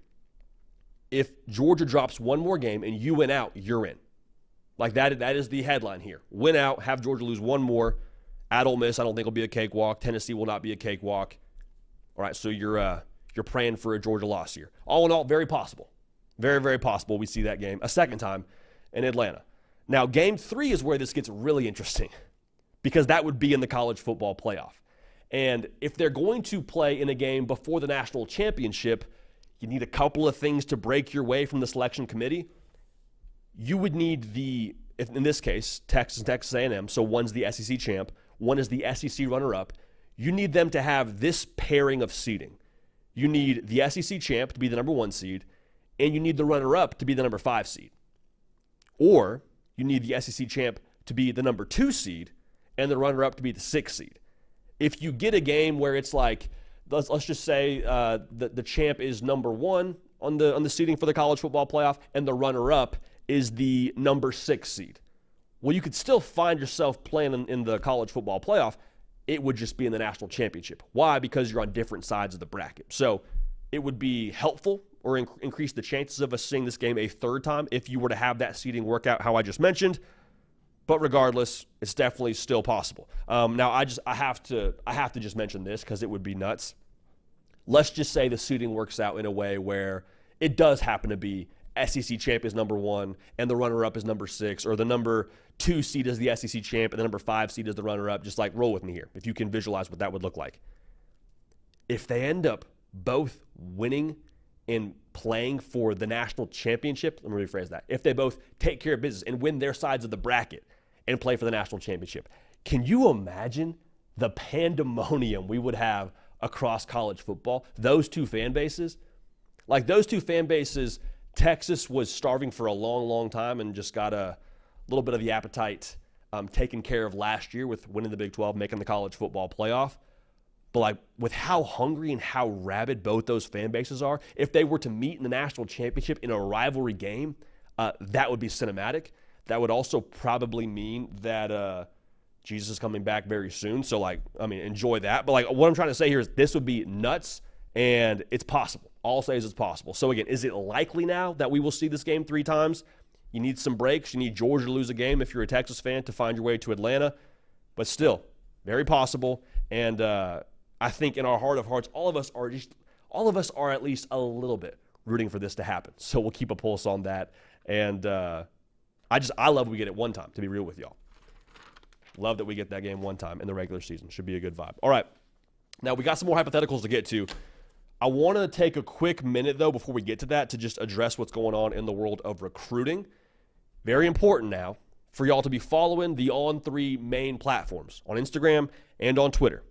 if Georgia drops one more game and you win out, you're in. Like that is the headline here. Win out, have Georgia lose one more. At Ole Miss, I don't think will be a cakewalk. Tennessee will not be a cakewalk. All right, so you're praying for a Georgia loss here. All in all, very possible. Very, very possible we see that game a second time in Atlanta. Now, game 3 is where this gets really interesting because that would be in the college football playoff. And if they're going to play in a game before the national championship, you need a couple of things to break your way from the selection committee. You would need in this case, Texas and Texas A&M, so one's the SEC champ, one is the SEC runner-up. You need them to have this pairing of seeding. You need the SEC champ to be the number 1 seed, and you need the runner-up to be the number 5 seed. Or you need the SEC champ to be the number 2 seed, and the runner-up to be the 6th seed. If you get a game where it's like, let's just say the champ is number 1 on the seeding for the college football playoff, and the runner-up is the number 6 seed. Well, you could still find yourself playing in the college football playoff. It would just be in the national championship. Why? Because you're on different sides of the bracket. So it would be helpful or increase the chances of us seeing this game a third time if you were to have that seeding work out how I just mentioned. But regardless, it's definitely still possible. Now, I have to just mention this because it would be nuts. Let's just say the seeding works out in a way where it does happen to be SEC champ is number 1 and the runner-up is number 6, or the number 2 seed is the SEC champ and the number 5 seed is the runner-up. Just like roll with me here if you can visualize what that would look like. If they end up both winning and playing for the national championship, let me rephrase that. If they both take care of business and win their sides of the bracket and play for the national championship, can you imagine the pandemonium we would have across college football? Those two fan bases, Texas was starving for a long, long time and just got a little bit of the appetite taken care of last year with winning the Big 12, making the college football playoff. But like with how hungry and how rabid both those fan bases are, if they were to meet in the national championship in a rivalry game, that would be cinematic. That would also probably mean that Jesus is coming back very soon. So enjoy that. But what I'm trying to say here is this would be nuts, and it's possible. All I'll say is it's possible. So again, is it likely now that we will see this game 3 times? You need some breaks. You need Georgia to lose a game if you're a Texas fan to find your way to Atlanta. But still, very possible. And I think in our heart of hearts, all of us are at least a little bit rooting for this to happen. So we'll keep a pulse on that. And I love we get it one time, to be real with y'all. Love that we get that game one time in the regular season. Should be a good vibe. All right. Now, we got some more hypotheticals to get to. I want to take a quick minute, though, before we get to that to just address what's going on in the world of recruiting. Very important now for y'all to be following the On3 main platforms, on Instagram and on Twitter,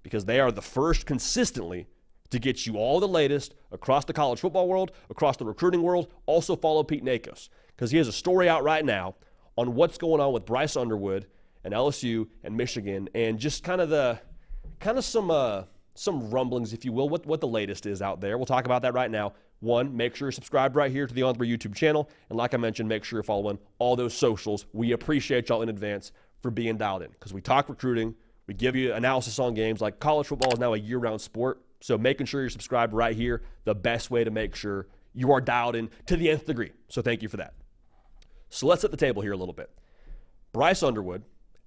because they are the first consistently to get you all the latest across the college football world, across the recruiting world. Also follow Pete Nakos, because he has a story out right now on what's going on with Bryce Underwood and LSU and Michigan, and just kind of some rumblings, if you will, what the latest is out there. We'll talk about that right now. One, make sure you're subscribed right here to the On3 YouTube channel. And like I mentioned, make sure you're following all those socials. We appreciate y'all in advance for being dialed in, because we talk recruiting. We give you analysis on games. Like, college football is now a year-round sport. So making sure you're subscribed right here, the best way to make sure you are dialed in to the nth degree. So thank you for that. So let's set the table here a little bit. Bryce Underwood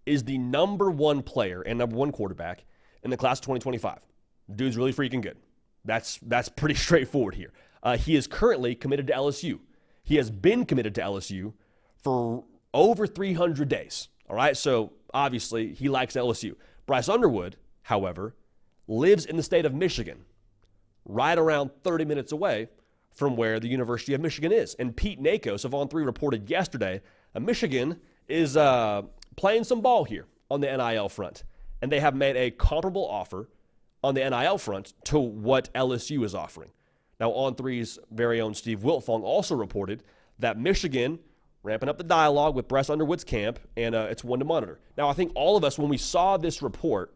is the number one player and number one quarterback in the class of 2025. Dude's really freaking good. That's pretty straightforward here. He is currently committed to LSU. He has been committed to LSU for over 300 days. All right, so obviously he likes LSU. Bryce Underwood, however, lives in the state of Michigan, right around 30 minutes away from where the University of Michigan is. And Pete Nakos of On3 reported yesterday that Michigan is playing some ball here on the NIL front, and they have made a comparable offer on the NIL front to what LSU is offering. Now, On3's very own Steve Wiltfong also reported that Michigan ramping up the dialogue with Bryce Underwood's camp, and it's one to monitor. Now, I think all of us, when we saw this report,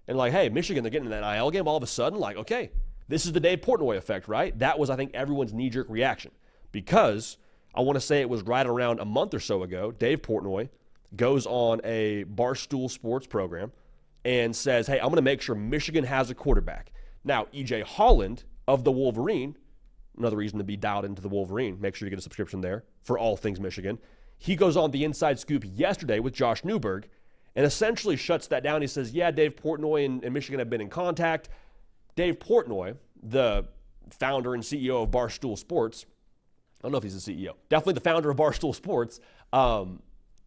and like, hey, Michigan, they're getting an NIL game, all of a sudden, like, okay, this is the Dave Portnoy effect, right? That was, I think, everyone's knee-jerk reaction, because I want to say it was right around a month or so ago, Dave Portnoy goes on a Barstool Sports program and says, hey, I'm going to make sure Michigan has a quarterback. Now, E.J. Holland of the Wolverine, another reason to be dialed into the Wolverine, make sure you get a subscription there for all things Michigan. He goes on the Inside Scoop yesterday with Josh Newberg and essentially shuts that down. He says, yeah, Dave Portnoy and Michigan have been in contact. Dave Portnoy, the founder and CEO of Barstool Sports, I don't know if he's the CEO, definitely the founder of Barstool Sports,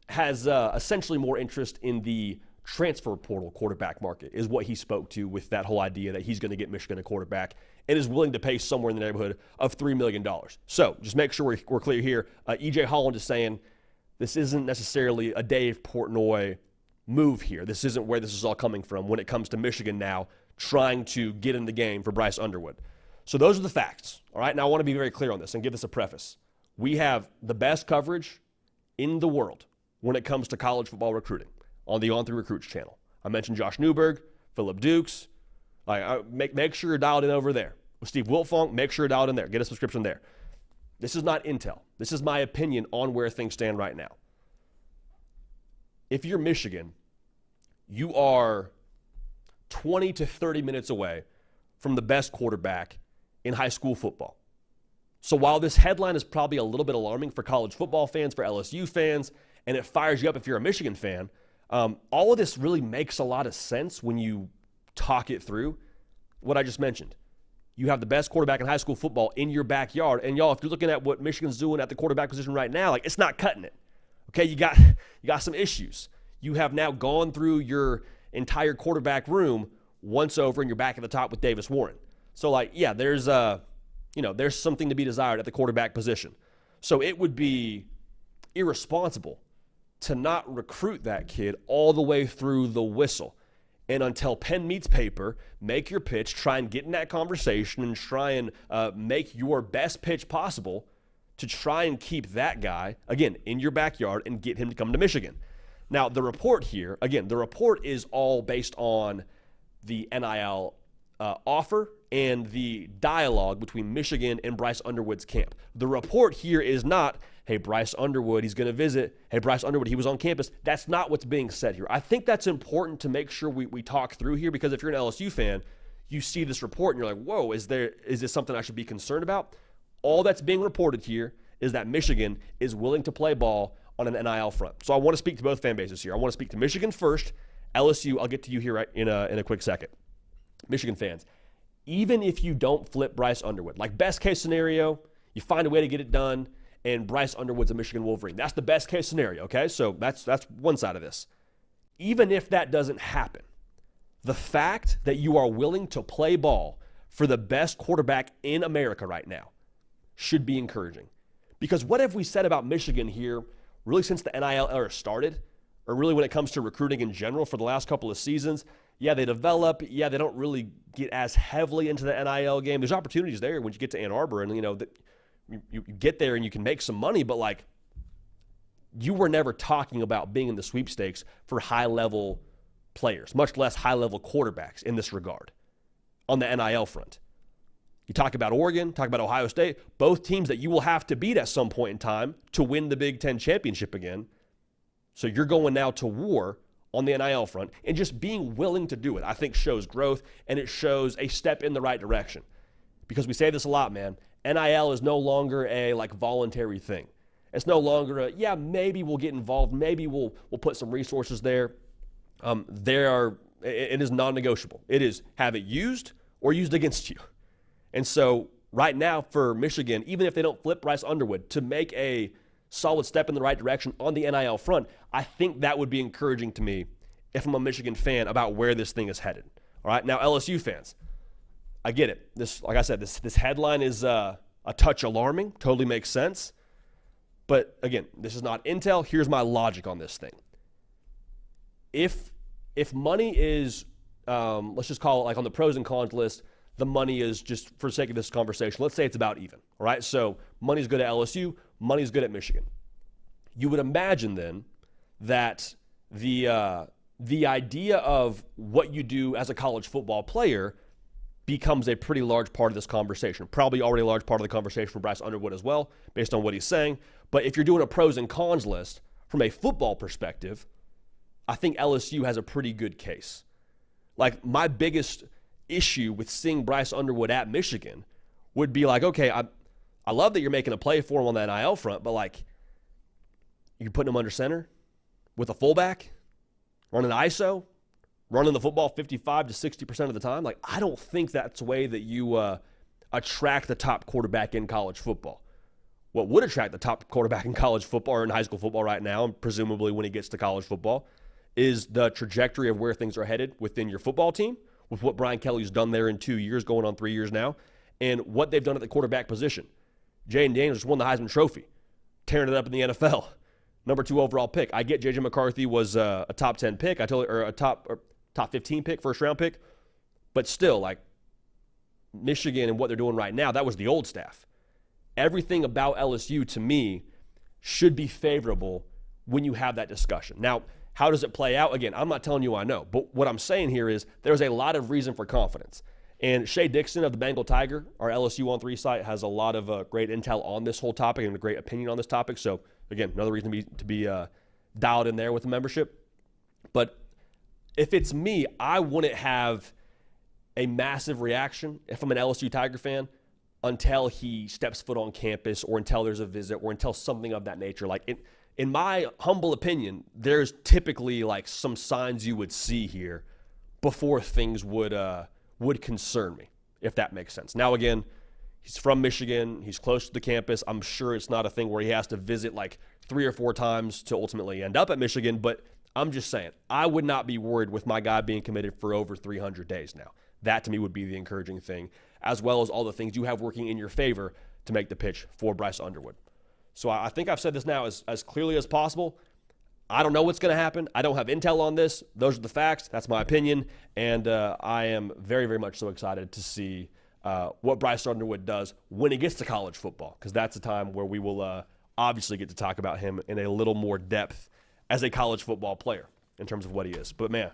has essentially more interest in the transfer portal quarterback market, is what he spoke to with that whole idea that he's going to get Michigan a quarterback and is willing to pay somewhere in the neighborhood of $3 million. So just make sure we're clear here. E.J. Holland is saying this isn't necessarily a Dave Portnoy move here. This isn't where this is all coming from when it comes to Michigan now trying to get in the game for Bryce Underwood. So those are the facts. All right, now I want to be very clear on this and give this a preface. We have the best coverage in the world when it comes to college football recruiting on the On3 Recruits channel. I mentioned Josh Newberg, Phillip Dukes. Make sure you're dialed in over there. With Steve Wiltfong, make sure you're dialed in there. Get a subscription there. This is not intel. This is my opinion on where things stand right now. If you're Michigan, you are 20 to 30 minutes away from the best quarterback in high school football. So while this headline is probably a little bit alarming for college football fans, for LSU fans, and it fires you up if you're a Michigan fan, all of this really makes a lot of sense when you talk it through. What I just mentioned. You have the best quarterback in high school football in your backyard. And y'all, if you're looking at what Michigan's doing at the quarterback position right now, like, it's not cutting it. Okay, you got some issues. You have now gone through your entire quarterback room once over, and you're back at the top with Davis Warren. So, like, yeah, there's something to be desired at the quarterback position. So it would be irresponsible to not recruit that kid all the way through the whistle. And until pen meets paper, make your pitch, try and get in that conversation, and try and make your best pitch possible to try and keep that guy, again, in your backyard and get him to come to Michigan. Now, the report here, again, the report is all based on the NIL offer and the dialogue between Michigan and Bryce Underwood's camp. The report here is not, hey, Bryce Underwood, he's going to visit. Hey, Bryce Underwood, he was on campus. That's not what's being said here. I think that's important to make sure we talk through here, because if you're an LSU fan, you see this report and you're like, whoa, is this something I should be concerned about? All that's being reported here is that Michigan is willing to play ball on an NIL front. So I want to speak to both fan bases here. I want to speak to Michigan first. LSU, I'll get to you here right in a quick second. Michigan fans, even if you don't flip Bryce Underwood, like best case scenario, you find a way to get it done, and Bryce Underwood's a Michigan Wolverine. That's the best case scenario, okay? So that's one side of this. Even if that doesn't happen, the fact that you are willing to play ball for the best quarterback in America right now should be encouraging. Because what have we said about Michigan here really since the NIL era started, or really when it comes to recruiting in general for the last couple of seasons? Yeah, they develop. Yeah, they don't really get as heavily into the NIL game. There's opportunities there when you get to Ann Arbor, and you get there and you can make some money, but like, you were never talking about being in the sweepstakes for high-level players, much less high-level quarterbacks in this regard on the NIL front. You talk about Oregon, talk about Ohio State, both teams that you will have to beat at some point in time to win the Big Ten championship again. So you're going now to war on the NIL front, and just being willing to do it, I think, shows growth, and it shows a step in the right direction. Because we say this a lot, man. NIL is no longer a voluntary thing. It's no longer maybe we'll get involved, maybe we'll put some resources there. It is non-negotiable. It is have it used or used against you. And so right now for Michigan, even if they don't flip Bryce Underwood, to make a solid step in the right direction on the NIL front, I think that would be encouraging to me if I'm a Michigan fan about where this thing is headed. All right, now LSU fans, I get it. This, like I said, this headline is a touch alarming. Totally makes sense. But again, this is not intel. Here's my logic on this thing. If money is, let's just call it like on the pros and cons list, the money is just for the sake of this conversation, let's say it's about even. All right, so money's good at LSU, money's good at Michigan. You would imagine then that the idea of what you do as a college football player becomes a pretty large part of this conversation. Probably already a large part of the conversation for Bryce Underwood as well, based on what he's saying. But if you're doing a pros and cons list from a football perspective, I think LSU has a pretty good case. Like, my biggest issue with seeing Bryce Underwood at Michigan would be like, okay, I love that you're making a play for him on that NIL front, but like, you're putting him under center with a fullback, running ISO, running the football 55 to 60% of the time. Like, I don't think that's the way that you attract the top quarterback in college football. What would attract the top quarterback in college football or in high school football right now, and presumably when he gets to college football, is the trajectory of where things are headed within your football team, with what Brian Kelly's done there in 2 years, going on 3 years now, and what they've done at the quarterback position. Jaden Daniels just won the Heisman Trophy, tearing it up in the NFL. Number 2 overall pick. I get J.J. McCarthy was a top 10 pick, or a top 15 pick, first round pick, but still, like, Michigan and what they're doing right now, that was the old staff. Everything about LSU, to me, should be favorable when you have that discussion. Now, how does it play out? Again, I'm not telling you I know, but what I'm saying here is there's a lot of reason for confidence. And Shea Dixon of the Bengal Tiger, our LSU on 3 site, has a lot of great intel on this whole topic and a great opinion on this topic. So, again, another reason to be dialed in there with the membership. But if it's me, I wouldn't have a massive reaction if I'm an LSU Tiger fan until he steps foot on campus, or until there's a visit, or until something of that nature. Like, in my humble opinion, there's typically like some signs you would see here before things would concern me, if that makes sense. Now, again, he's from Michigan. He's close to the campus. I'm sure it's not a thing where he has to visit like 3 or 4 times to ultimately end up at Michigan, but I'm just saying, I would not be worried with my guy being committed for over 300 days now. That, to me, would be the encouraging thing, as well as all the things you have working in your favor to make the pitch for Bryce Underwood. So I think I've said this now as clearly as possible. I don't know what's going to happen. I don't have intel on this. Those are the facts. That's my opinion. And I am very, very much so excited to see what Bryce Underwood does when he gets to college football, because that's a time where we will obviously get to talk about him in a little more depth as a college football player in terms of what he is. But, man,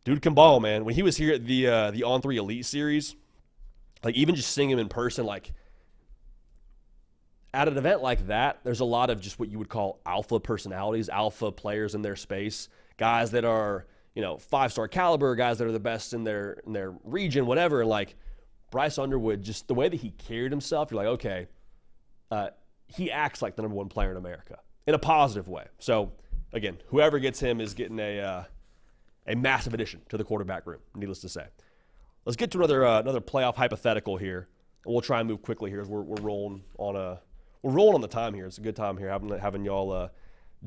dude can ball, man. When he was here at the On3 Elite Series, like, even just seeing him in person, like, at an event like that, there's a lot of just what you would call alpha personalities, alpha players in their space, guys that are, 5-star caliber, guys that are the best in their region, whatever. And like Bryce Underwood, just the way that he carried himself, you're like, okay, he acts like the number 1 player in America in a positive way. So again, whoever gets him is getting a massive addition to the quarterback room, needless to say. Let's get to another playoff hypothetical here, and we'll try and move quickly here as we're rolling on the time here. It's a good time here having y'all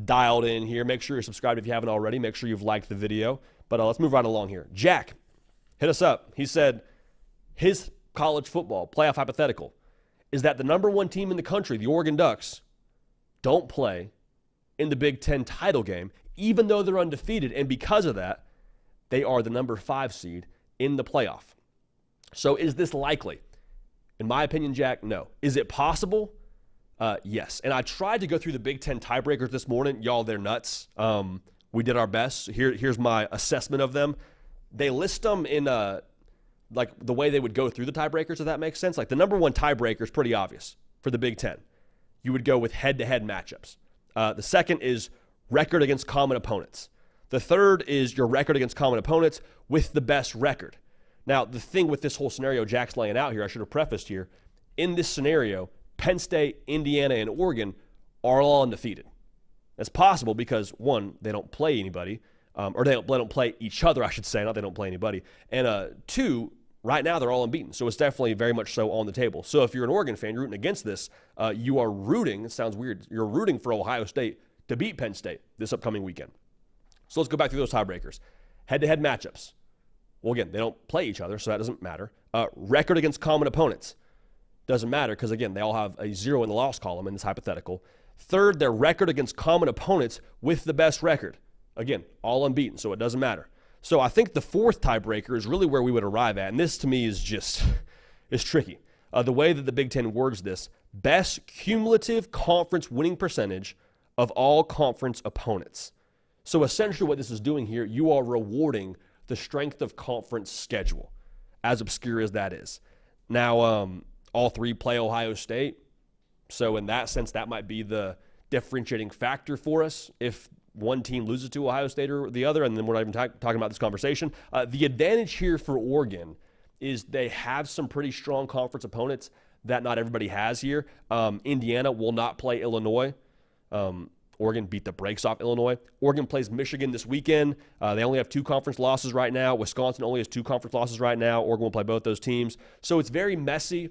dialed in here. Make sure you're subscribed if you haven't already. Make sure you've liked the video. But let's move right along here. Jack hit us up. He said his college football playoff hypothetical is that the number one team in the country, the Oregon Ducks, don't play in the Big Ten title game, even though they're undefeated. And because of that, they are the number 5 seed in the playoff. So is this likely? In my opinion, Jack, no. Is it possible? Yes. And I tried to go through the Big Ten tiebreakers this morning. Y'all, they're nuts. We did our best. Here's my assessment of them. They list them in like the way they would go through the tiebreakers, if that makes sense. Like the number one tiebreaker is pretty obvious for the Big Ten. You would go with head-to-head matchups. The second is record against common opponents. The third is your record against common opponents with the best record. Now, the thing with this whole scenario Jack's laying out here, I should have prefaced here, in this scenario, Penn State, Indiana, and Oregon are all undefeated. That's possible because, one, they don't play anybody, or they don't play each other, I should say, not they don't play anybody. And two, right now they're all unbeaten, so it's definitely very much so on the table. So if you're an Oregon fan, you're rooting against this, you are rooting, it sounds weird, you're rooting for Ohio State to beat Penn State this upcoming weekend. So let's go back through those tiebreakers. Head-to-head matchups. Well, again, they don't play each other, so that doesn't matter. Record against common opponents. Doesn't matter because, again, they all have a 0 in the loss column in this hypothetical. Third, their record against common opponents with the best record. Again, all unbeaten, so it doesn't matter. So I think the fourth tiebreaker is really where we would arrive at, and this to me is just is tricky. The way that the Big Ten words this, best cumulative conference winning percentage of all conference opponents. So essentially what this is doing here, you are rewarding the strength of conference schedule, as obscure as that is. Now, all three play Ohio State, so in that sense, that might be the differentiating factor for us if one team loses to Ohio State or the other, and then we're not even talking about this conversation. The advantage here for Oregon is they have some pretty strong conference opponents that not everybody has here. Indiana will not play Illinois. Oregon beat the brakes off Illinois. Oregon plays Michigan this weekend. They only have 2 conference losses right now. Wisconsin only has 2 conference losses right now. Oregon will play both those teams. So it's very messy,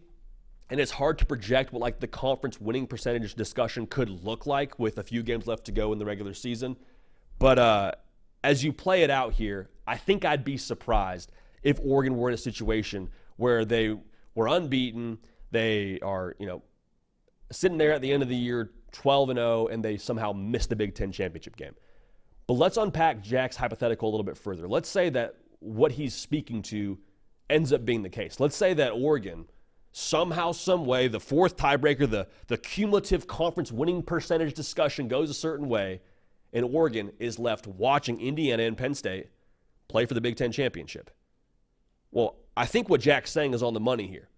and it's hard to project what like the conference winning percentage discussion could look like with a few games left to go in the regular season. But as you play it out here, I think I'd be surprised if Oregon were in a situation where they were unbeaten, they are, sitting there at the end of the year 12-0, and they somehow missed the Big Ten championship game. But let's unpack Jack's hypothetical a little bit further. Let's say that what he's speaking to ends up being the case. Let's say that Oregon, somehow, some way, the fourth tiebreaker, the cumulative conference winning percentage discussion goes a certain way, and Oregon is left watching Indiana and Penn State play for the Big Ten championship. Well, I think what Jack's saying is on the money here.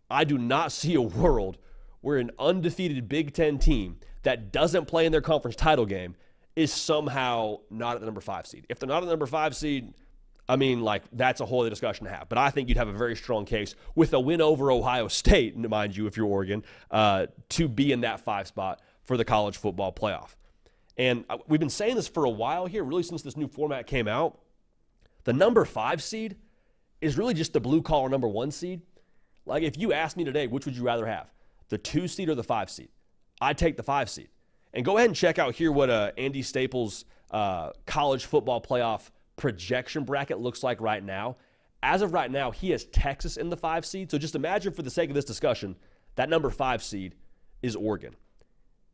I do not see a world where an undefeated Big Ten team that doesn't play in their conference title game is somehow not at the number 5 seed. If they're not at the number 5 seed, I mean, that's a whole other discussion to have. But I think you'd have a very strong case with a win over Ohio State, mind you, if you're Oregon, to be in that 5 spot for the college football playoff. And we've been saying this for a while here, really since this new format came out. The number 5 seed is really just the blue-collar number 1 seed. Like, if you asked me today, which would you rather have, the 2 seed or the 5 seed? I'd take the 5 seed. And go ahead and check out here what Andy Staples' college football playoff projection bracket looks like right now. As of right now, he has Texas in the 5 seed. So just imagine, for the sake of this discussion, that number 5 seed is Oregon.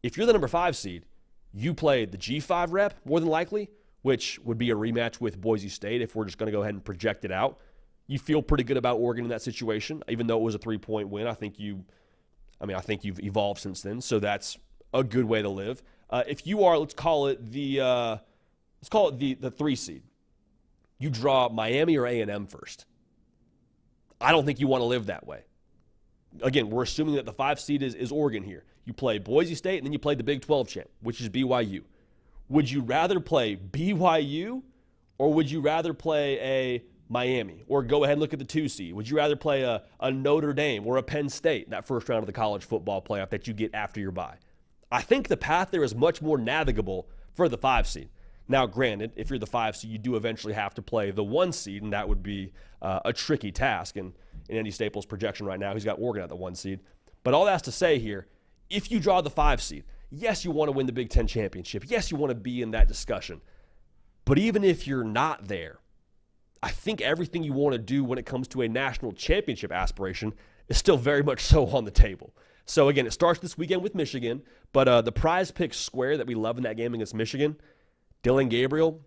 If you're the number 5 seed, you play the G5 rep, more than likely, which would be a rematch with Boise State if we're just going to go ahead and project it out. You feel pretty good about Oregon in that situation, even though it was a 3-point win. I think you've evolved since then, so that's a good way to live. If you are, let's call it the 3 seed. You draw Miami or A&M first. I don't think you want to live that way. Again, we're assuming that the 5 seed is Oregon here. You play Boise State, and then you play the Big 12 champ, which is BYU. Would you rather play BYU, or would you rather play a Miami? Or go ahead and look at the 2 seed. Would you rather play a Notre Dame or a Penn State in that first round of the college football playoff that you get after your bye? I think the path there is much more navigable for the 5 seed. Now, granted, if you're the 5 seed, you do eventually have to play the 1 seed, and that would be a tricky task. And in Andy Staples' projection right now, he's got Oregon at the 1 seed. But all that's to say here, if you draw the 5 seed, yes, you want to win the Big Ten championship. Yes, you want to be in that discussion. But even if you're not there, I think everything you want to do when it comes to a national championship aspiration is still very much so on the table. So again, it starts this weekend with Michigan, but the prize pick square that we love in that game against Michigan, Dillon Gabriel,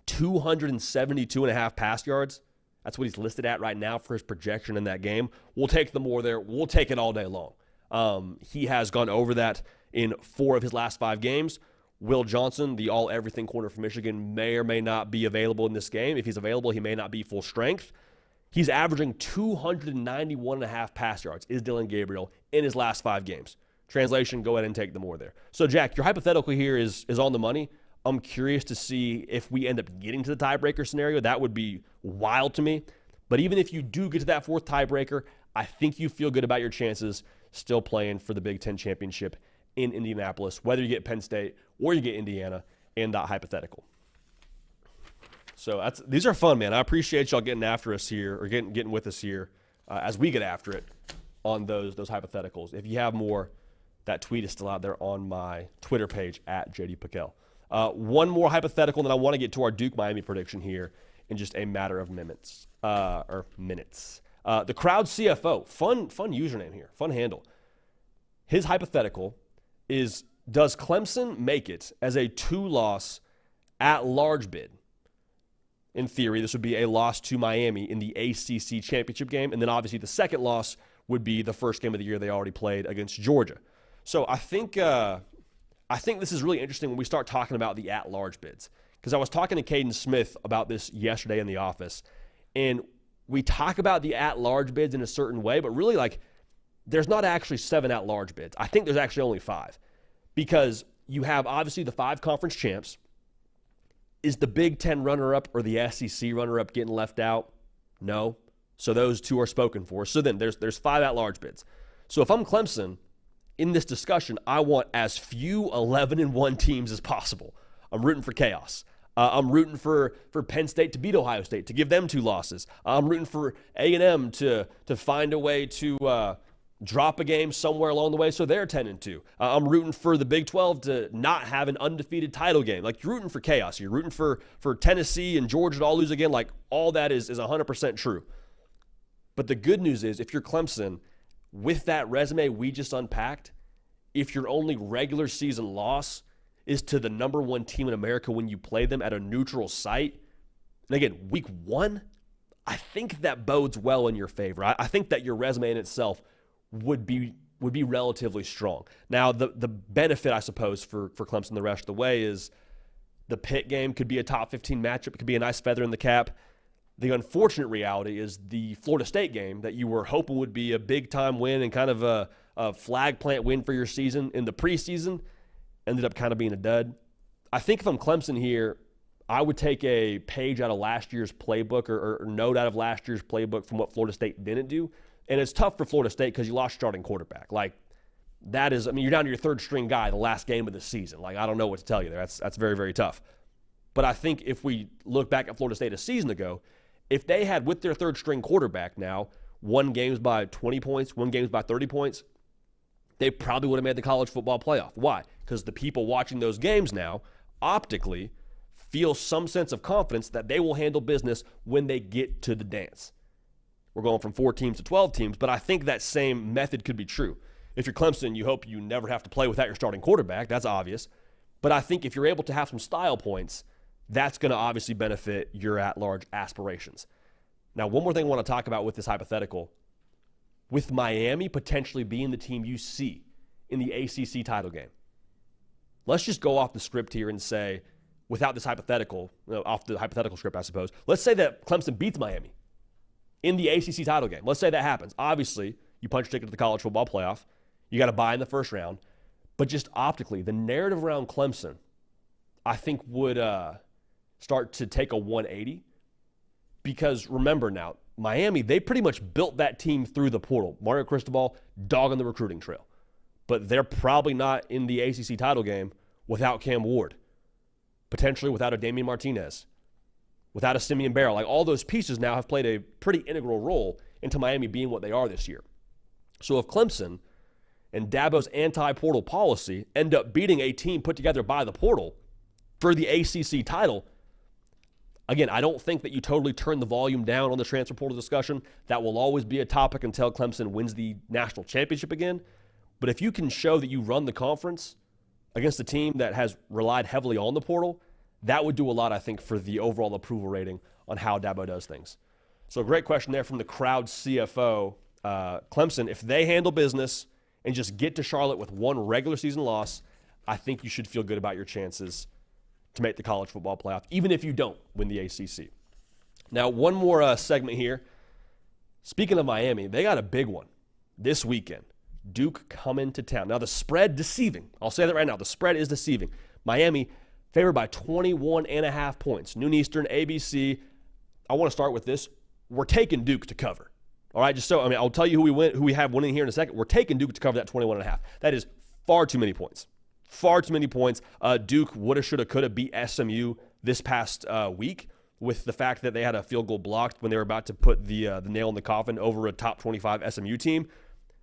272.5 pass yards. That's what he's listed at right now for his projection in that game. We'll take the more there. We'll take it all day long. He has gone over that in 4 of his last 5 games. Will Johnson, the all-everything corner for Michigan, may or may not be available in this game. If he's available, he may not be full strength. He's averaging 291.5 pass yards, is Dillon Gabriel, in his last 5 games. Translation, go ahead and take the more there. So, Jack, your hypothetical here is on the money. I'm curious to see if we end up getting to the tiebreaker scenario. That would be wild to me. But even if you do get to that 4th tiebreaker, I think you feel good about your chances still playing for the Big Ten championship in Indianapolis, whether you get Penn State or you get Indiana in that hypothetical. So these are fun, man. I appreciate y'all getting after us here, or getting with us here as we get after it on those hypotheticals. If you have more, that tweet is still out there on my Twitter page at JD PicKell. One more hypothetical, and then I want to get to our Duke-Miami prediction here in just a matter of minutes. The Crowd CFO, fun username here, fun handle. His hypothetical is, does Clemson make it as a 2-loss at-large bid? In theory, this would be a loss to Miami in the ACC championship game, and then obviously the second loss would be the first game of the year they already played against Georgia. So I think this is really interesting when we start talking about the at-large bids, because I was talking to Caden Smith about this yesterday in the office, and we talk about the at-large bids in a certain way, but really, like, there's not actually 7 at-large bids. I think there's actually only 5, because you have obviously the 5 conference champs. Is the Big Ten runner-up or the SEC runner-up getting left out? No. So those 2 are spoken for. So then there's 5 at-large bids. So if I'm Clemson, in this discussion, I want as few 11-1 teams as possible. I'm rooting for chaos. I'm rooting for Penn State to beat Ohio State, to give them 2 losses. I'm rooting for A&M to find a way to drop a game somewhere along the way so they're 10-2. I'm rooting for the Big 12 to not have an undefeated title game. Like, you're rooting for chaos. You're rooting for Tennessee and Georgia to all lose again. Like, all that is 100% true. But the good news is, if you're Clemson, with that resume we just unpacked, if your only regular season loss is to the number 1 team in America when you play them at a neutral site, and again, week 1, I think that bodes well in your favor. I think that your resume in itself would be relatively strong. Now, the benefit, I suppose, for Clemson the rest of the way is the Pitt game could be a top 15 matchup. It could be a nice feather in the cap. The unfortunate reality is the Florida State game that you were hoping would be a big-time win and kind of a flag plant win for your season in the preseason ended up kind of being a dud. I think if I'm Clemson here, I would take a page out of last year's playbook or note out of last year's playbook from what Florida State didn't do. And it's tough for Florida State because you lost starting quarterback. Like, that is, I mean, you're down to your 3rd string guy the last game of the season. Like, I don't know what to tell you there. That's very, very tough. But I think if we look back at Florida State a season ago, if they had, with their 3rd string quarterback now, won games by 20 points, won games by 30 points, they probably would have made the college football playoff. Why? Because the people watching those games now, optically, feel some sense of confidence that they will handle business when they get to the dance. We're going from 4 teams to 12 teams, but I think that same method could be true. If you're Clemson, you hope you never have to play without your starting quarterback. That's obvious. But I think if you're able to have some style points, that's going to obviously benefit your at-large aspirations. Now, one more thing I want to talk about with this hypothetical. With Miami potentially being the team you see in the ACC title game, let's just go off the script here and say, without this hypothetical, off the hypothetical script, I suppose, let's say that Clemson beats Miami in the ACC title game. Let's say that happens. Obviously, you punch your ticket to the college football playoff. You got to buy in the first round. But just optically, the narrative around Clemson, I think, would start to take a 180. Because remember now, Miami, they pretty much built that team through the portal. Mario Cristobal, dog on the recruiting trail. But they're probably not in the ACC title game without Cam Ward. Potentially without a Damian Martinez. Without a Simeon Barrow. Like, all those pieces now have played a pretty integral role into Miami being what they are this year. So if Clemson and Dabo's anti-portal policy end up beating a team put together by the portal for the ACC title, Again, I don't think that you totally turn the volume down on the transfer portal discussion. That will always be a topic until Clemson wins the national championship again. But if you can show that you run the conference against a team that has relied heavily on the portal, that would do a lot, I think, for the overall approval rating on how Dabo does things. So a great question there from the crowd CFO. Clemson, if they handle business and just get to Charlotte with one regular season loss, I think you should feel good about your chances to make the college football playoff, even if you don't win the ACC. Now, one more segment here. Speaking of Miami, they got a big one this weekend. Duke coming to town. Now, the spread deceiving. I'll say that right now. The spread is deceiving. Miami favored by 21.5 points. Noon Eastern, ABC. I want to start with this. We're taking Duke to cover. All right, I'll tell you who we have winning here in a second. We're taking Duke to cover that 21.5. That is far too many points. Far too many points. Duke woulda, shoulda, coulda beat SMU this past week with the fact that they had a field goal blocked when they were about to put the nail in the coffin over a top 25 SMU team.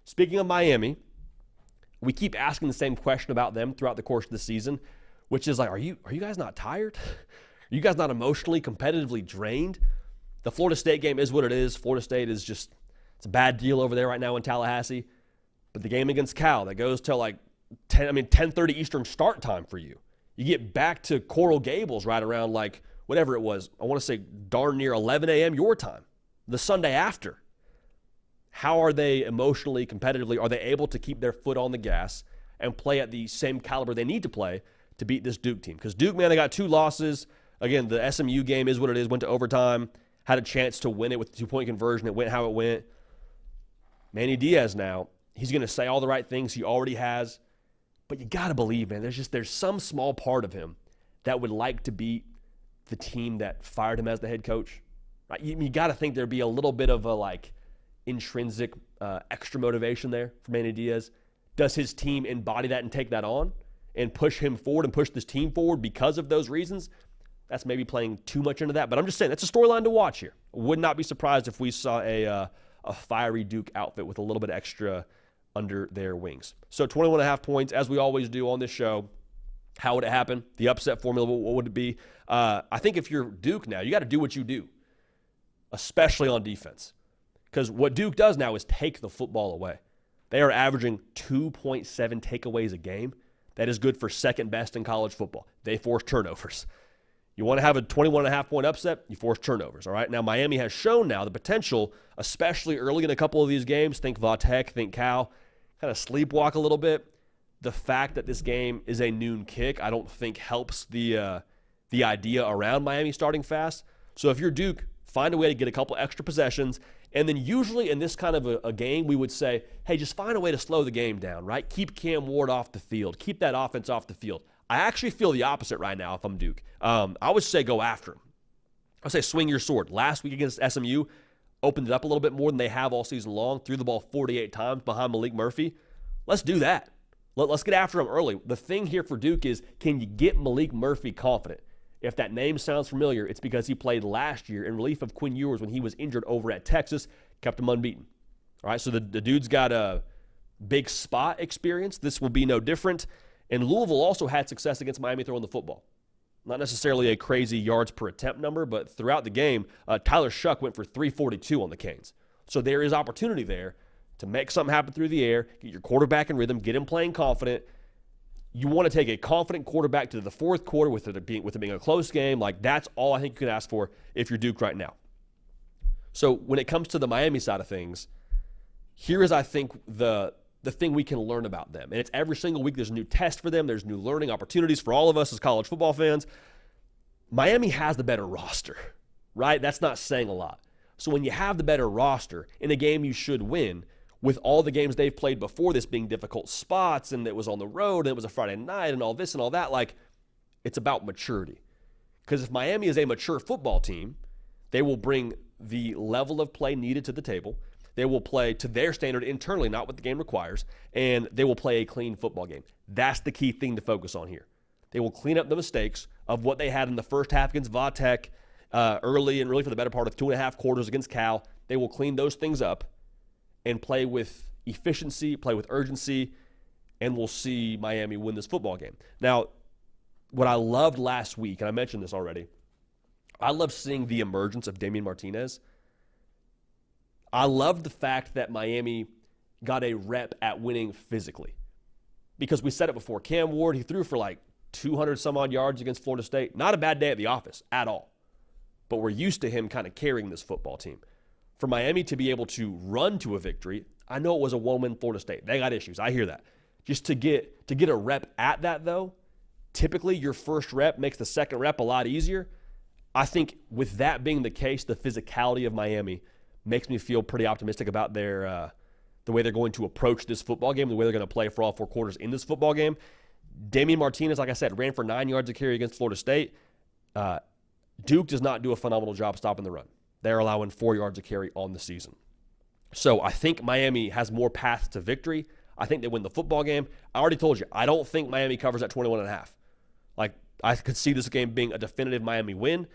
Speaking of Miami, we keep asking the same question about them throughout the course of the season, which is like, are you guys not tired? Are you guys not emotionally, competitively drained? The Florida State game is what it is. Florida State is just, it's a bad deal over there right now in Tallahassee. But the game against Cal, that goes till like 10:30 Eastern start time for you. You get back to Coral Gables right around like whatever it was. I want to say darn near 11 a.m. your time, the Sunday after. How are they emotionally, competitively, are they able to keep their foot on the gas and play at the same caliber they need to play to beat this Duke team? Because Duke, man, they got 2 losses. Again, the SMU game is what it is, went to overtime, had a chance to win it with the 2-point conversion. It went how it went. Manny Diaz now, he's going to say all the right things he already has. But you got to believe, man, there's some small part of him that would like to beat the team that fired him as the head coach. Right? You got to think there'd be a little bit of a intrinsic extra motivation there for Manny Diaz. Does his team embody that and take that on and push him forward and push this team forward because of those reasons? That's maybe playing too much into that. But I'm just saying, that's a storyline to watch here. Would not be surprised if we saw a fiery Duke outfit with a little bit extra under their wings. So 21.5 points, as we always do on this show. How would it happen? The upset formula, what would it be? I think if you're Duke now, you got to do what you do, especially on defense. Because what Duke does now is take the football away. They are averaging 2.7 takeaways a game. That is good for second best in college football. They force turnovers. You want to have a 21.5 point upset, you force turnovers, all right? Now, Miami has shown now the potential, especially early in a couple of these games, think Vatek, think Cal, kind of sleepwalk a little bit. The fact that this game is a noon kick, I don't think helps the idea around Miami starting fast. So if you're Duke, find a way to get a couple extra possessions. And then usually in this kind of a game, we would say, hey, just find a way to slow the game down, right? Keep Cam Ward off the field. Keep that offense off the field. I actually feel the opposite right now if I'm Duke. I would say go after him. I would say swing your sword. Last week against SMU, opened it up a little bit more than they have all season long, threw the ball 48 times behind Malik Murphy. Let's do that. Let's get after him early. The thing here for Duke is, can you get Malik Murphy confident? If that name sounds familiar, it's because he played last year in relief of Quinn Ewers when he was injured over at Texas, kept him unbeaten. All right, so the dude's got a big spot experience. This will be no different. And Louisville also had success against Miami throwing the football. Not necessarily a crazy yards per attempt number, but throughout the game, Tyler Shuck went for 342 on the Canes. So there is opportunity there to make something happen through the air, get your quarterback in rhythm, get him playing confident. You want to take a confident quarterback to the fourth quarter with it being a close game. Like, that's all I think you can ask for if you're Duke right now. So when it comes to the Miami side of things, here is, I think, the thing we can learn about them. And it's every single week there's a new test for them. There's new learning opportunities for all of us as college football fans. Miami has the better roster, right? That's not saying a lot. So when you have the better roster in a game you should win, with all the games they've played before this being difficult spots, and it was on the road, and it was a Friday night, and all this and all that, like, it's about maturity. Because if Miami is a mature football team, they will bring the level of play needed to the table. They will play to their standard internally, not what the game requires, and they will play a clean football game. That's the key thing to focus on here. They will clean up the mistakes of what they had in the first half against Vatek early and really for the better part of 2.5 quarters against Cal. They will clean those things up and play with efficiency, play with urgency, and we'll see Miami win this football game. Now, what I loved last week, and I mentioned this already, I love seeing the emergence of Damian Martinez. I love the fact that Miami got a rep at winning physically. Because we said it before, Cam Ward, he threw for like 200 some odd yards against Florida State. Not a bad day at the office at all. But we're used to him kind of carrying this football team. For Miami to be able to run to a victory, I know it was a one-win Florida State. They got issues. I hear that. Just to get a rep at that, though, typically your first rep makes the second rep a lot easier. I think with that being the case, the physicality of Miami makes me feel pretty optimistic about their the way they're going to approach this football game, the way they're going to play for all 4 quarters in this football game. Damian Martinez, like I said, ran for 9 yards a carry against Florida State. Duke does not do a phenomenal job stopping the run. They're allowing 4 yards a carry on the season. So I think Miami has more paths to victory. I think they win the football game. I already told you, I don't think Miami covers at 21.5. Like, I could see this game being a definitive Miami win.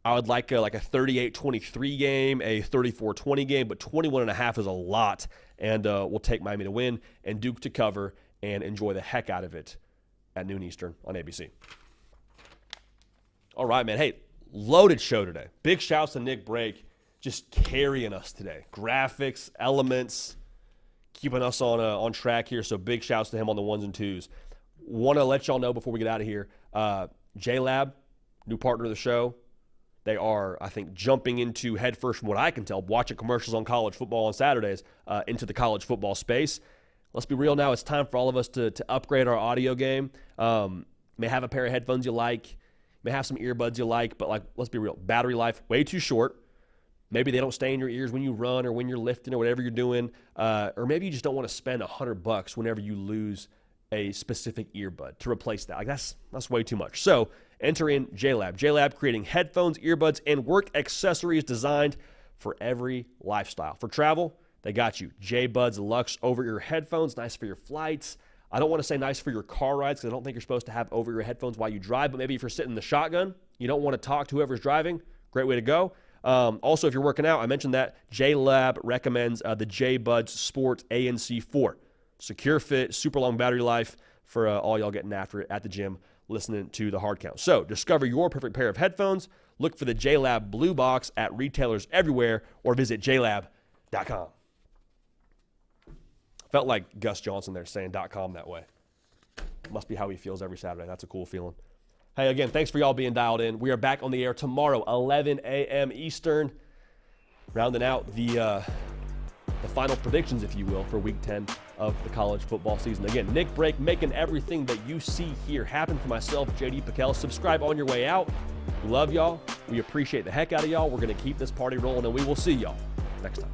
I would like a 38-23 game, a 34-20 game, but 21.5 is a lot, and we'll take Miami to win and Duke to cover and enjoy the heck out of it at noon Eastern on ABC. All right, man. Hey, loaded show today. Big shouts to Nick Brake, just carrying us today. Graphics, elements, keeping us on track here, so big shouts to him on the ones and twos. Want to let y'all know before we get out of here, JLab, new partner of the show. They are, I think, jumping into headfirst from what I can tell, watching commercials on college football on Saturdays into the college football space. Let's be real now. It's time for all of us to upgrade our audio game. May have a pair of headphones you like, may have some earbuds you like, but like, let's be real. Battery life, way too short. Maybe they don't stay in your ears when you run or when you're lifting or whatever you're doing. Or maybe you just don't want to spend $100 whenever you lose a specific earbud to replace that. Like that's way too much. So enter in JLab. JLab creating headphones, earbuds, and work accessories designed for every lifestyle. For travel, they got you. J-Buds Luxe over-ear headphones, nice for your flights. I don't want to say nice for your car rides because I don't think you're supposed to have over-ear headphones while you drive, but maybe if you're sitting in the shotgun, you don't want to talk to whoever's driving, great way to go. Also, if you're working out, I mentioned that JLab recommends the J-Buds Sport ANC 4. Secure fit, super long battery life for all y'all getting after it at the gym, listening to the hard count. So discover your perfect pair of headphones. Look for the JLab Blue Box at retailers everywhere or visit JLab.com. Felt like Gus Johnson there saying .com that way. Must be how he feels every Saturday. That's a cool feeling. Hey, again, thanks for y'all being dialed in. We are back on the air tomorrow, 11 a.m. Eastern, rounding out the final predictions, if you will, for Week 10 of the college football season. Again, Nick Brake making everything that you see here happen for myself, JD PicKell. Subscribe on your way out. We love y'all. We appreciate the heck out of y'all. We're going to keep this party rolling, and we will see y'all next time.